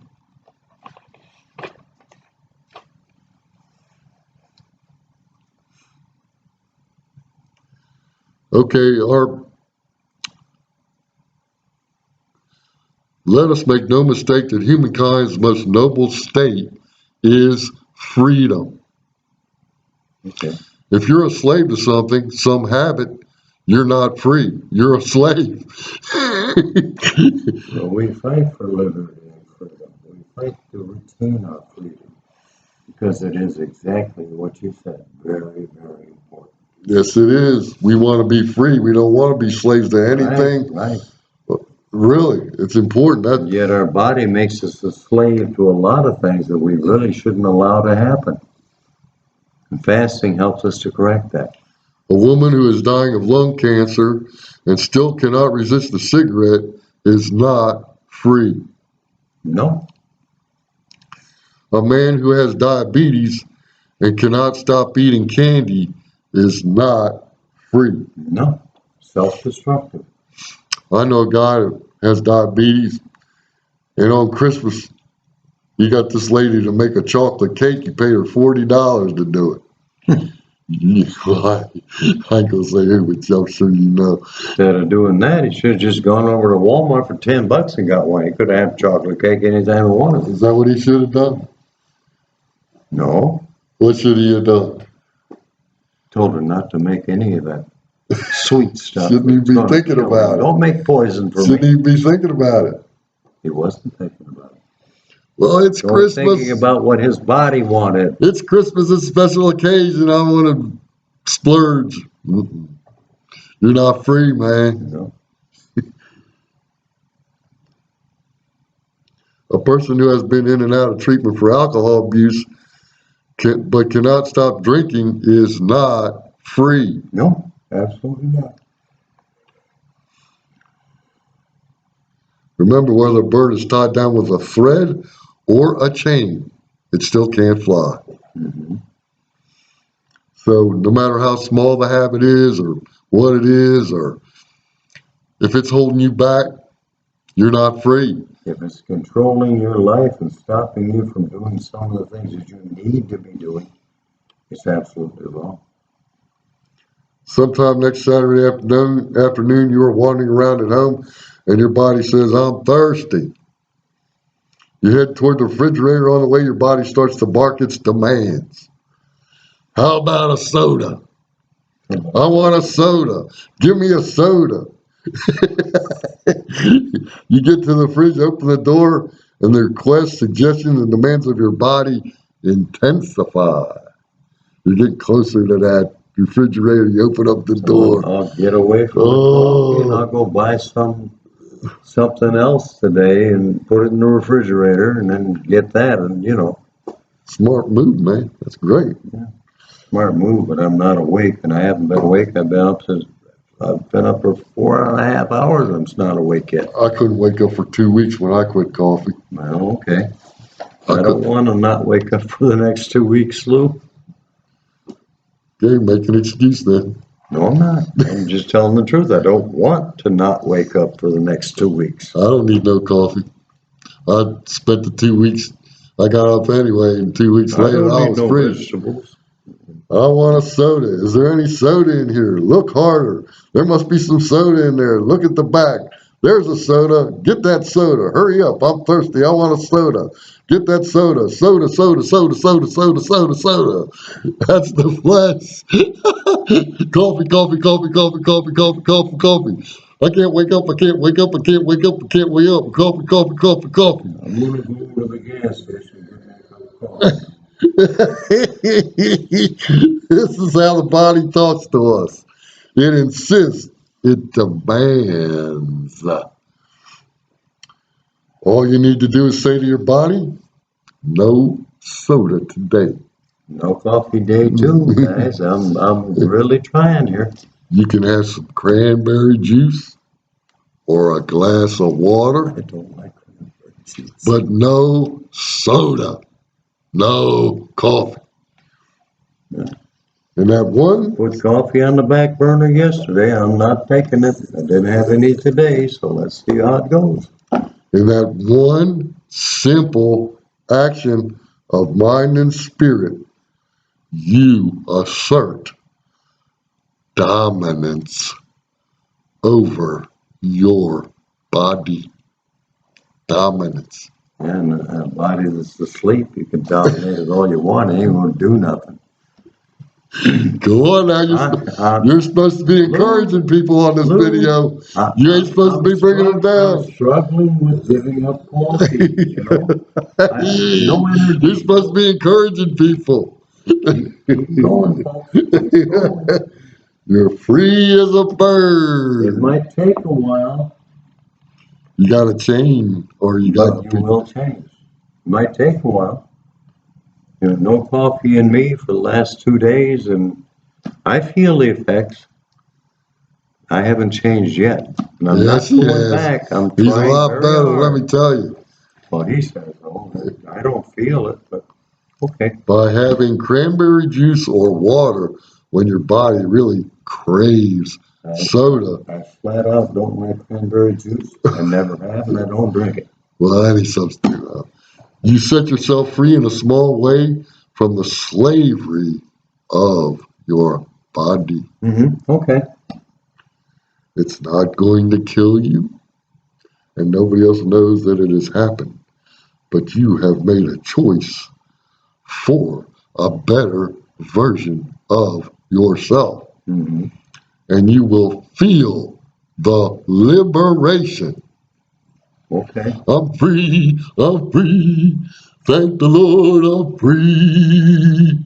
Speaker 1: Okay, let us make no mistake that humankind's most noble state is freedom.
Speaker 2: Okay.
Speaker 1: If you're a slave to something, some habit, you're not free. You're a slave.
Speaker 2: Well, we fight for liberty and freedom. We fight to retain our freedom because it is exactly what you said. Very, very important.
Speaker 1: Yes, it is. We want to be free. We don't want to be slaves to anything.
Speaker 2: Right.
Speaker 1: Really, it's important.
Speaker 2: Yet our body makes us a slave to a lot of things that we really shouldn't allow to happen. And fasting helps us to correct that.
Speaker 1: A woman who is dying of lung cancer and still cannot resist a cigarette is not free.
Speaker 2: No.
Speaker 1: A man who has diabetes and cannot stop eating candy is not free.
Speaker 2: No. Self-destructive.
Speaker 1: I know a guy that has diabetes, and on Christmas, he got this lady to make a chocolate cake. He paid her $40 to do it. I ain't gonna say who, but I'm sure you know.
Speaker 2: Instead of doing that, he should have just gone over to Walmart for $10 and got one. He could have had chocolate cake anytime he wanted.
Speaker 1: Is that what he should have done?
Speaker 2: No.
Speaker 1: What should he have done?
Speaker 2: Told her not to make any of that sweet stuff.
Speaker 1: Shouldn't he be thinking about it?
Speaker 2: Don't make poison for
Speaker 1: Shouldn't
Speaker 2: me.
Speaker 1: he be thinking about it?
Speaker 2: He wasn't thinking about it.
Speaker 1: Well, it's
Speaker 2: He was
Speaker 1: Christmas.
Speaker 2: thinking about what his body wanted.
Speaker 1: It's Christmas, it's a special occasion. I want to splurge. Mm-mm. You're not free, man.
Speaker 2: No.
Speaker 1: A person who has been in and out of treatment for alcohol abuse but cannot stop drinking is not free.
Speaker 2: No, absolutely not.
Speaker 1: Remember, whether a bird is tied down with a thread or a chain, it still can't fly. So no matter how small the habit is or what it is, or if it's holding you back, you're not free.
Speaker 2: If it's controlling your life and stopping you from doing some of the things that you need to be doing, it's absolutely wrong.
Speaker 1: Sometime next Saturday afternoon, you are wandering around at home and your body says, I'm thirsty. You head toward the refrigerator. On the way, your body starts to bark its demands. How about a soda? I want a soda. Give me a soda. You get to the fridge, open the door, and the requests, suggestions, and demands of your body intensify. You get closer to that refrigerator, you open up the door.
Speaker 2: I'll get away from the coffee and I'll go buy something else today and put it in the refrigerator and then get that, and
Speaker 1: Smart move, man. That's great.
Speaker 2: smart move, but I'm not awake, and I haven't been awake. I've been up for 4.5 hours. I'm not awake yet.
Speaker 1: I couldn't wake up for 2 weeks when I quit coffee.
Speaker 2: Well, okay. I don't want to not wake up for the next 2 weeks, Lou.
Speaker 1: Okay, make an excuse then.
Speaker 2: No, I'm not. I'm just telling the truth. I don't want to not wake up for the next 2 weeks.
Speaker 1: I don't need no coffee. I spent the 2 weeks, I got up anyway, and 2 weeks later I
Speaker 2: don't need
Speaker 1: was
Speaker 2: no
Speaker 1: free.
Speaker 2: vegetables.
Speaker 1: I want a soda. Is there any soda in here? Look harder. There must be some soda in there. Look at the back. There's a soda. Get that soda. Hurry up. I'm thirsty. I want a soda. Get that soda. Soda, soda, soda, soda, soda, soda, soda. That's the flesh. Coffee, coffee, coffee, coffee, coffee, coffee, coffee, coffee. I can't wake up. I can't wake up. I can't wake up. I can't wake up. Coffee, coffee, coffee, coffee.
Speaker 2: I'm gonna go to the gas station and get that cup of coffee.
Speaker 1: This is how the body talks to us. It insists, it demands. All you need to do is say to your body, no soda today.
Speaker 2: No coffee day too, guys. I'm really trying here.
Speaker 1: You can have some cranberry juice or a glass of water,
Speaker 2: I don't like cranberry juice.
Speaker 1: but no soda, no coffee.
Speaker 2: Yeah.
Speaker 1: And that one,
Speaker 2: Put coffee on the back burner yesterday. I'm not taking it. I didn't have any today, so let's see how it goes.
Speaker 1: in that one simple action of mind and spirit, you assert dominance over your body. Dominance.
Speaker 2: And a body that's asleep, you can dominate it all you want. It ain't gonna do nothing.
Speaker 1: Go on now. You're supposed to be encouraging people on this video. You ain't supposed to be bringing them down.
Speaker 2: I'm struggling with giving up coffee. You know, I have no energy.
Speaker 1: You're supposed to be encouraging people.
Speaker 2: Keep going, folks. Keep going.
Speaker 1: You're free as a
Speaker 2: It
Speaker 1: bird.
Speaker 2: might take a while,
Speaker 1: You got a chain, or you got
Speaker 2: but you will change. It might take a while. You know, no coffee in me for the last 2 days, and I feel the effects. I haven't changed yet, and I'm
Speaker 1: Yes,
Speaker 2: not
Speaker 1: he
Speaker 2: going
Speaker 1: has.
Speaker 2: back. I'm
Speaker 1: He's a
Speaker 2: trying
Speaker 1: lot
Speaker 2: very
Speaker 1: better,
Speaker 2: hard.
Speaker 1: let me tell you.
Speaker 2: Well, he says, "Oh, I don't feel it," but okay.
Speaker 1: By having cranberry juice or water when your body really craves soda.
Speaker 2: I flat out don't like cranberry juice. I never have, and I don't drink it.
Speaker 1: Well, any substitute. You set yourself free in a small way from the slavery of your body.
Speaker 2: Okay.
Speaker 1: It's not going to kill you, and nobody else knows that it has happened. But you have made a choice for a better version of yourself.
Speaker 2: Mm-hmm.
Speaker 1: And you will feel the liberation.
Speaker 2: Okay.
Speaker 1: I'm free, I'm free. Thank the Lord, I'm free.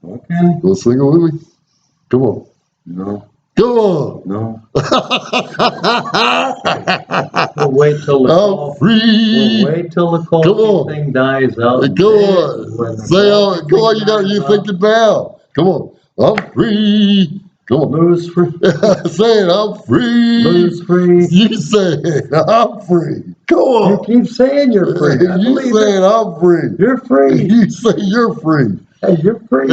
Speaker 2: Okay.
Speaker 1: Go sing it with me? Come on.
Speaker 2: No.
Speaker 1: Come on.
Speaker 2: No. We'll wait till the
Speaker 1: I'm
Speaker 2: coffee.
Speaker 1: free.
Speaker 2: We'll wait till the
Speaker 1: Come on.
Speaker 2: coffee thing dies out.
Speaker 1: Go on. Say on. Come on, you think it now. Come on. I'm free. Come on.
Speaker 2: Lose free.
Speaker 1: Say it, I'm free.
Speaker 2: Lose free.
Speaker 1: You say it, I'm free. Come
Speaker 2: You
Speaker 1: on.
Speaker 2: keep saying you're free. I
Speaker 1: You
Speaker 2: believe
Speaker 1: say
Speaker 2: it.
Speaker 1: it, I'm free.
Speaker 2: You're free.
Speaker 1: You say you're free.
Speaker 2: Hey, you're free.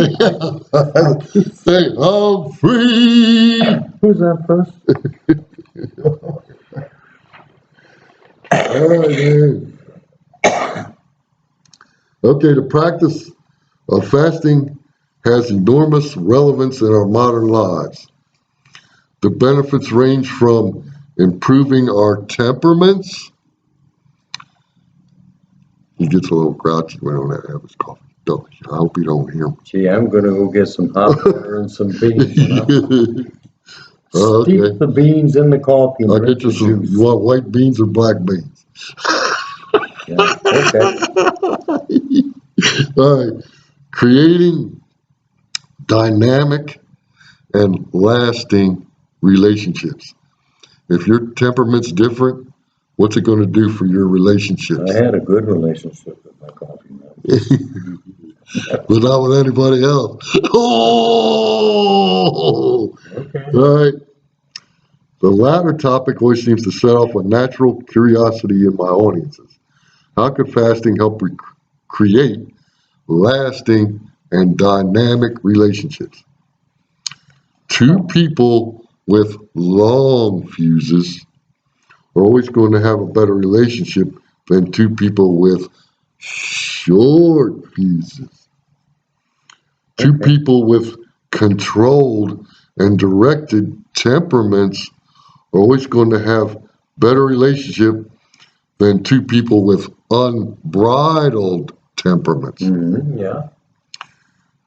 Speaker 1: Say, I'm free.
Speaker 2: Who's that first?
Speaker 1: All right, man. Okay, the practice of fasting has enormous relevance in our modern lives. The benefits range from improving our temperaments. He gets a little grouchy when I don't have his coffee. I hope you don't hear him.
Speaker 2: Gee, I'm gonna go get some hot water and some beans.
Speaker 1: Oh, okay.
Speaker 2: Steep the beans in the coffee and
Speaker 1: I'll
Speaker 2: drink
Speaker 1: get you
Speaker 2: the
Speaker 1: some.
Speaker 2: juice.
Speaker 1: You want white beans or black beans?
Speaker 2: Yeah, okay.
Speaker 1: All right. Creating dynamic and lasting relationships. If your temperament's different, what's it going to do for your relationships?
Speaker 2: I had a good relationship with my coffee man.
Speaker 1: But not with anybody else. Oh!
Speaker 2: Okay.
Speaker 1: All right. The latter topic always seems to set off a natural curiosity in my audiences. How could fasting help create lasting and dynamic relationships? Two people with long fuses are always going to have a better relationship than two people with short fuses. Two
Speaker 2: Okay.
Speaker 1: people with controlled and directed temperaments are always going to have better relationship than two people with unbridled temperaments.
Speaker 2: Yeah.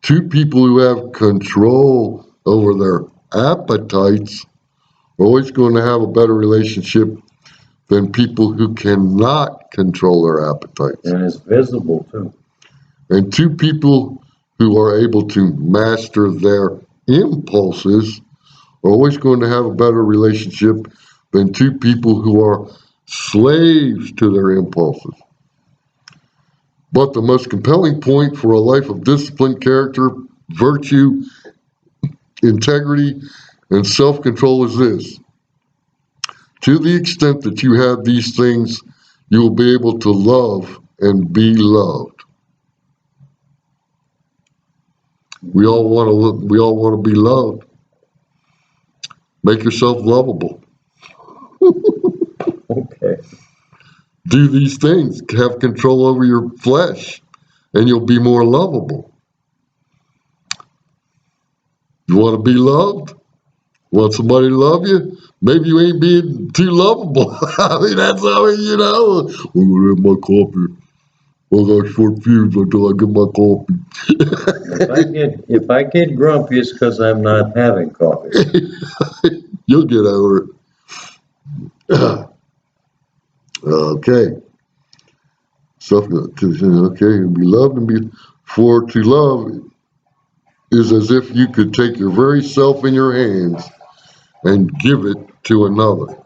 Speaker 1: Two people who have control over their appetites are always going to have a better relationship than people who cannot control their appetites.
Speaker 2: And it's visible too.
Speaker 1: And two people who are able to master their impulses are always going to have a better relationship than two people who are slaves to their impulses. But the most compelling point for a life of discipline, character, virtue, integrity, and self-control is this. To the extent that you have these things, you will be able to love and be loved. We all want to be loved. Make yourself lovable.
Speaker 2: Okay.
Speaker 1: Do these things. Have control over your flesh, and you'll be more lovable. You want to be loved? Want somebody to love you? Maybe you ain't being too lovable. I mean, that's how, you know. I'm going to have my coffee. I got short fuse until I get my coffee.
Speaker 2: If I get grumpy, it's because I'm not having coffee.
Speaker 1: You'll get over it. Okay. Okay, be loved and be. For to love is as if you could take your very self in your hands and give it to another.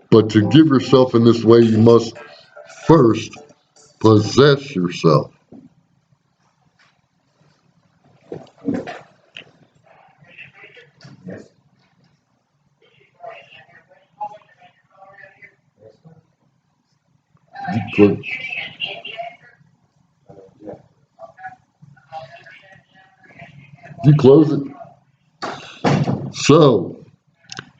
Speaker 1: But to give yourself in this way, you must first possess yourself. You close it. So,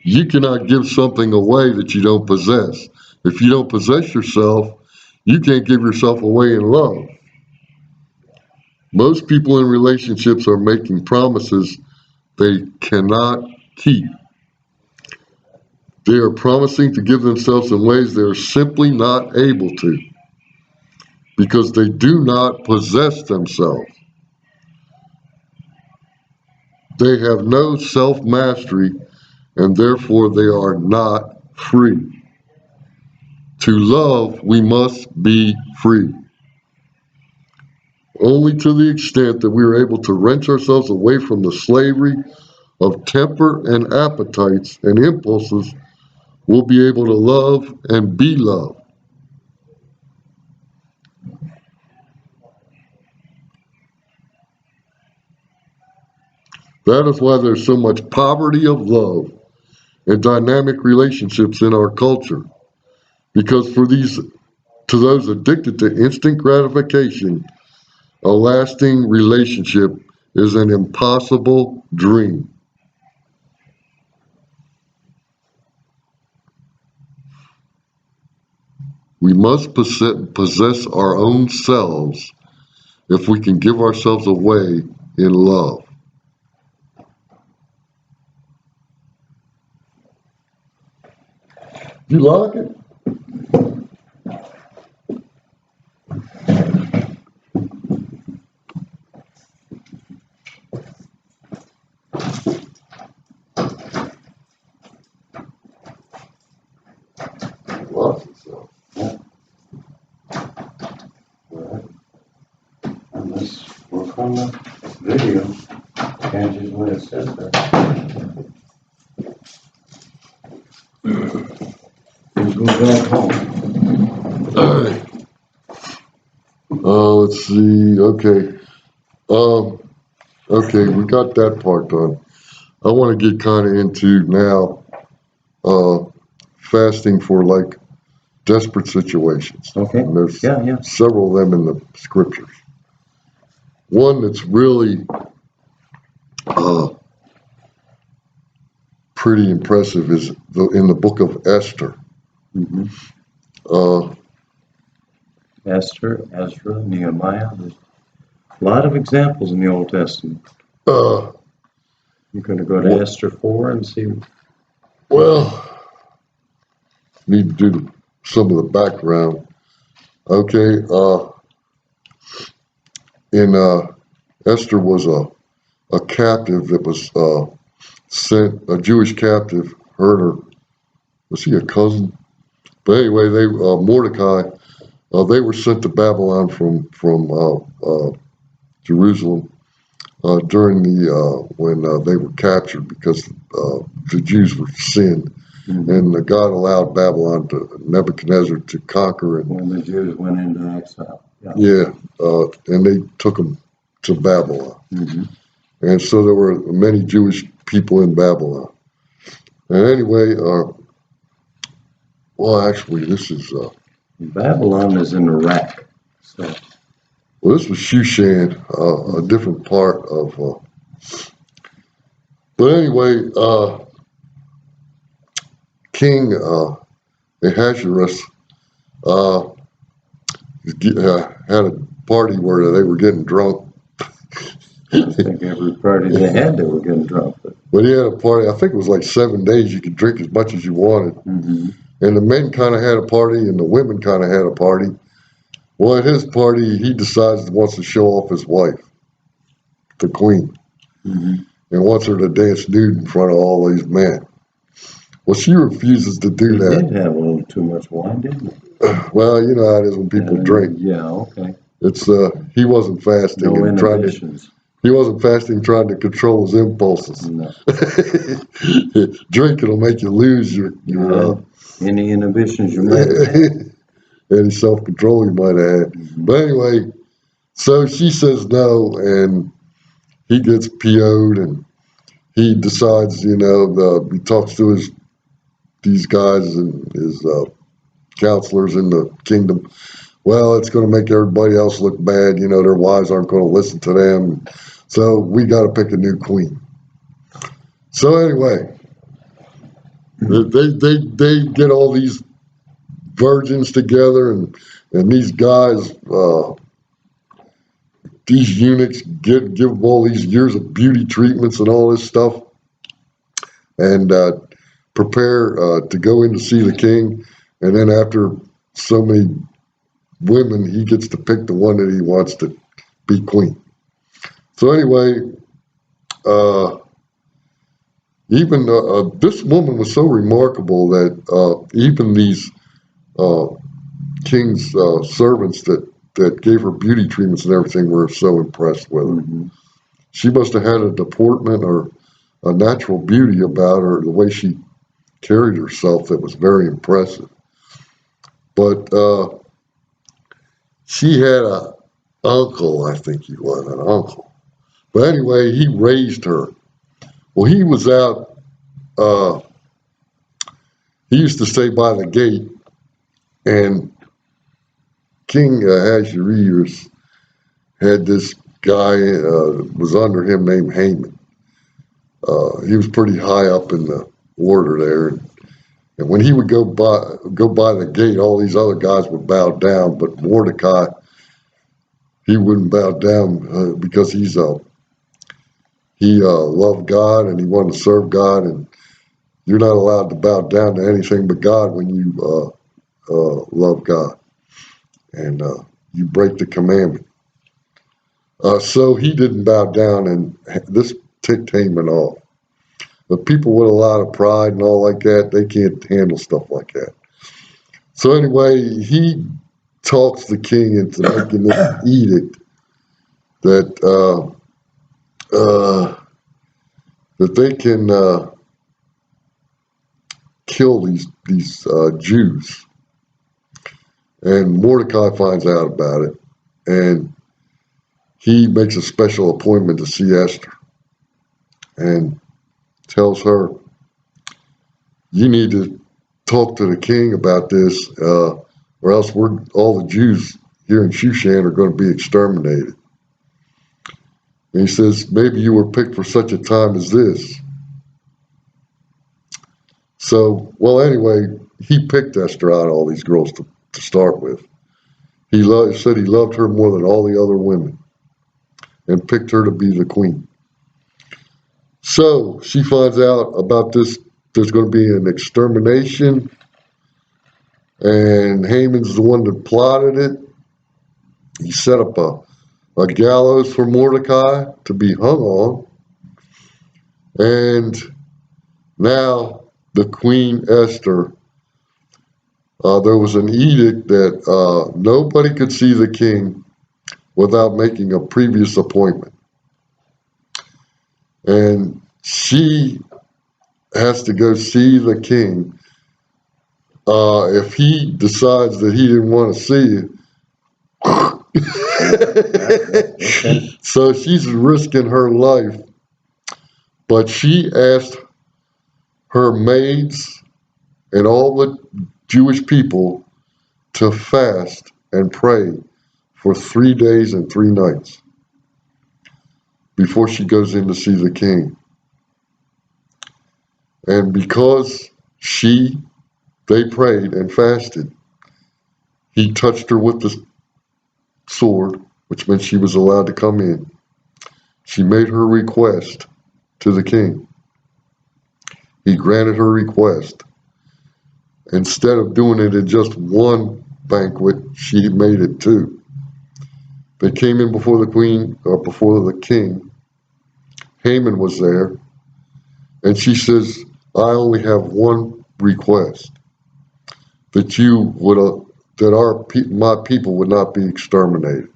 Speaker 1: you cannot give something away that you don't possess. If you don't possess yourself, you can't give yourself away in love. Most people in relationships are making promises they cannot keep. They are promising to give themselves in ways they are simply not able to because they do not possess themselves. They have no self-mastery and therefore they are not free. To love, we must be free. Only to the extent that we are able to wrench ourselves away from the slavery of temper and appetites and impulses, we'll be able to love and be loved. That is why there's so much poverty of love and dynamic relationships in our culture. Because to those addicted to instant gratification, a lasting relationship is an impossible dream. We must possess our own selves if we can give ourselves away in love. You like it? Lots of stuff.
Speaker 2: And let's work on the video. Can't just let it sit there. Let's go back home.
Speaker 1: All right. Let's see. Okay. Okay, we got that part done. I want to get kind of into now fasting for like desperate situations.
Speaker 2: Okay.
Speaker 1: And there's
Speaker 2: Yeah.
Speaker 1: several of them in the scriptures. One that's really pretty impressive is in the book of Esther.
Speaker 2: Mm-hmm.
Speaker 1: Uh,
Speaker 2: Esther, Ezra, Nehemiah. A lot of examples in the Old Testament.
Speaker 1: Uh,
Speaker 2: You're going to go to Esther 4 and see.
Speaker 1: well, need to do some of the background. Okay, Esther was a captive that was sent, a Jewish captive. Her and her, was he a cousin? But anyway, they Mordecai, they were sent to Babylon from Jerusalem during the when they were captured because the Jews were sinned, and God allowed Babylon to Nebuchadnezzar to conquer, and
Speaker 2: When the Jews went into exile.
Speaker 1: and they took them to Babylon,
Speaker 2: Mm-hmm.
Speaker 1: and so there were many Jewish people in Babylon. And anyway, well, actually, this is
Speaker 2: Babylon is in Iraq. So
Speaker 1: well, this was Shushan, a different part of. But anyway, King Ahasuerus had a party where they were getting drunk.
Speaker 2: I think every party they had, they were getting drunk.
Speaker 1: But he had a party. I think it was like 7 days. You could drink as much as you wanted.
Speaker 2: Mm-hmm.
Speaker 1: And the men kind of had a party, and the women kind of had a party. Well, at his party, he decides he wants to show off his wife, the queen,
Speaker 2: Mm-hmm.
Speaker 1: and wants her to dance nude in front of all these men. Well, she refuses to do
Speaker 2: He
Speaker 1: that.
Speaker 2: did have a little too much wine, didn't he?
Speaker 1: Well, you know how it is when people drink.
Speaker 2: Yeah, okay.
Speaker 1: It's he wasn't fasting
Speaker 2: No
Speaker 1: and trying to.
Speaker 2: inhibitions.
Speaker 1: He wasn't fasting, trying to control his impulses.
Speaker 2: No.
Speaker 1: Drinking will make you lose your
Speaker 2: Any inhibitions you might have had.
Speaker 1: any self-control you might have had.
Speaker 2: Mm-hmm.
Speaker 1: But anyway, so she says no, and he gets PO'd, and he decides, he talks to these guys and his counselors in the kingdom. Well, it's going to make everybody else look bad. Their wives aren't going to listen to them. So we got to pick a new queen. So anyway, they get all these virgins together, and these guys, these eunuchs give them all these years of beauty treatments and all this stuff, and prepare to go in to see the king. And then after so many women, he gets to pick the one that he wants to be queen. So anyway, even this woman was so remarkable that even these king's servants that gave her beauty treatments and everything were so impressed with her.
Speaker 2: Mm-hmm.
Speaker 1: She must have had a deportment or a natural beauty about her, the way she carried herself, that was very impressive. But she had a uncle, I think he was an uncle. But anyway, he raised her. Well, he was out, he used to stay by the gate, and King Ahasuerus had this guy, was under him, named Haman. He was pretty high up in the order there. And when he would go by the gate, all these other guys would bow down, but Mordecai, he wouldn't bow down because he loved God and he wanted to serve God, and you're not allowed to bow down to anything but God when you love God, and you break the commandment. So he didn't bow down, and this ticked Haman off. But people with a lot of pride and all like that, they can't handle stuff like that. So anyway, he talks the king into making this edict that that they can kill these Jews. And Mordecai finds out about it, and he makes a special appointment to see Esther, and tells her, you need to talk to the king about this, or else all the Jews here in Shushan are going to be exterminated. And he says, maybe you were picked for such a time as this. So, well, anyway, he picked Esther out of all these girls to start with. He said he loved her more than all the other women. and picked her to be the queen. So she finds out about this. There's going to be an extermination, and Haman's the one that plotted it. He set up a gallows for Mordecai to be hung on. And now the Queen Esther, there was an edict that nobody could see the king without making a previous appointment. And she has to go see the king. If he decides that he didn't want to see it,
Speaker 2: Okay.
Speaker 1: so she's risking her life. But she asked her maids and all the Jewish people to fast and pray for 3 days and 3 nights before she goes in to see the king. And because they prayed and fasted, he touched her with the sword, which meant she was allowed to come in. She made her request to the king. He granted her request. Instead of doing it in just one banquet, she made it 2. They came in before the queen, or before the king. Haman was there, and she says, I only have one request, that you would, my people would not be exterminated.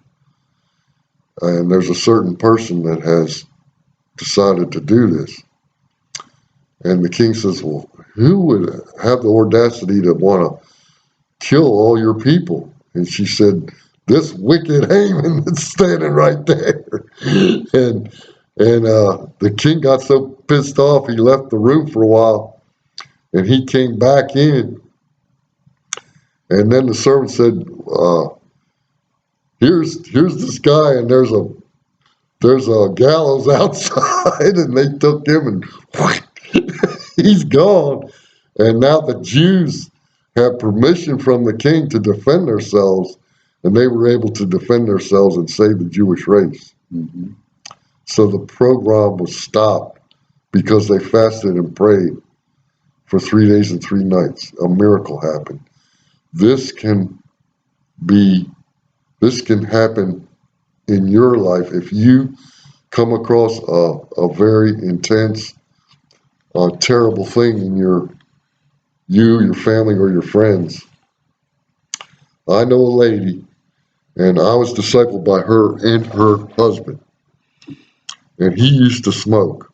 Speaker 1: And there's a certain person that has decided to do this. And the king says, well, who would have the audacity to want to kill all your people? And she said, this wicked Haman that's standing right there. And the king got so pissed off, he left the room for a while, and he came back in. And then the servant said, here's this guy, and there's a gallows outside, and they took him, and he's gone. And now the Jews have permission from the king to defend themselves, and they were able to defend themselves and save the Jewish race.
Speaker 2: Mm-hmm.
Speaker 1: So the program was stopped because they fasted and prayed for 3 days and 3 nights. A miracle happened. This can happen in your life if you come across a very intense, terrible thing in your family, or your friends. I know a lady, and I was discipled by her and her husband, and he used to smoke.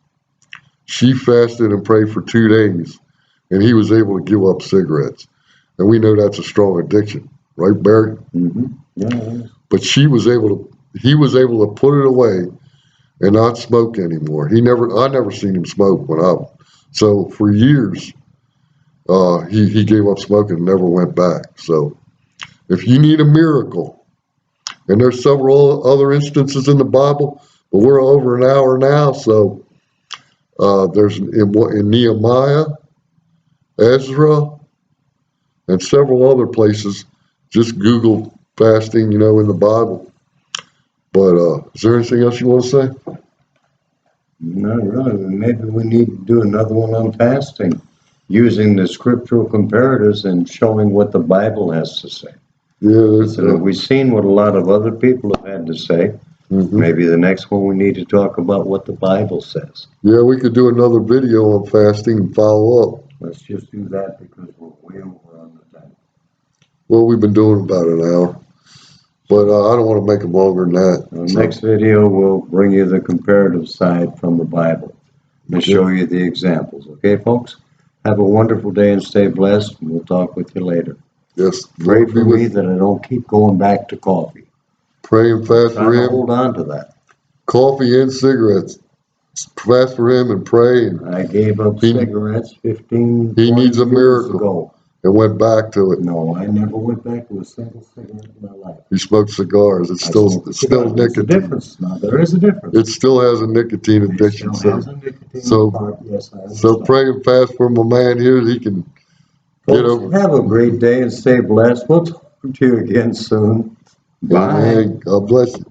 Speaker 1: She fasted and prayed for 2 days, and he was able to give up cigarettes. And we know that's a strong addiction, right, Barry?
Speaker 2: Mm-hmm. Yeah.
Speaker 1: But he was able to put it away and not smoke anymore. I never seen him smoke so for years, he gave up smoking and never went back. So if you need a miracle, and there's several other instances in the Bible, but we're over an hour now. So there's in Nehemiah, Ezra, and several other places. Just Google fasting, in the Bible. But is there anything else you want to say?
Speaker 2: Not really. Maybe we need to do another one on fasting, using the scriptural comparatives and showing what the Bible has to say.
Speaker 1: Yeah,
Speaker 2: So we've seen what a lot of other people have had to say.
Speaker 1: Mm-hmm.
Speaker 2: Maybe the next one we need to talk about what the Bible says.
Speaker 1: Yeah, we could do another video on fasting and follow up.
Speaker 2: Let's just do that because we're way over on the time.
Speaker 1: Well, we've been doing about an hour, but I don't want to make it longer than that.
Speaker 2: The next video will bring you the comparative side from the Bible and show you the examples. Okay, folks? Have a wonderful day and stay blessed, and we'll talk with you later.
Speaker 1: Yes,
Speaker 2: Pray
Speaker 1: Lord be
Speaker 2: for
Speaker 1: with
Speaker 2: me
Speaker 1: you.
Speaker 2: that I don't keep going back to coffee.
Speaker 1: Pray and fast
Speaker 2: Try
Speaker 1: for
Speaker 2: to
Speaker 1: him.
Speaker 2: hold on to that.
Speaker 1: Coffee and cigarettes. Fast for him and pray, and
Speaker 2: I gave up cigarettes 15
Speaker 1: he needs a
Speaker 2: 20 years
Speaker 1: miracle.
Speaker 2: ago.
Speaker 1: Went back to it.
Speaker 2: No, I never went back to a single cigarette in my life.
Speaker 1: He smoked cigars. It's
Speaker 2: I
Speaker 1: still
Speaker 2: smoked
Speaker 1: still
Speaker 2: cigars. There's a
Speaker 1: nicotine.
Speaker 2: difference. Now, there is a difference.
Speaker 1: It still has a nicotine addiction.
Speaker 2: It still
Speaker 1: So
Speaker 2: has a nicotine
Speaker 1: so-
Speaker 2: part. Yes, I understand.
Speaker 1: so pray and fast for my man here. He can get
Speaker 2: Folks,
Speaker 1: over.
Speaker 2: have a great day and stay blessed. We'll talk to you again soon. Bye.
Speaker 1: Amen. God bless you.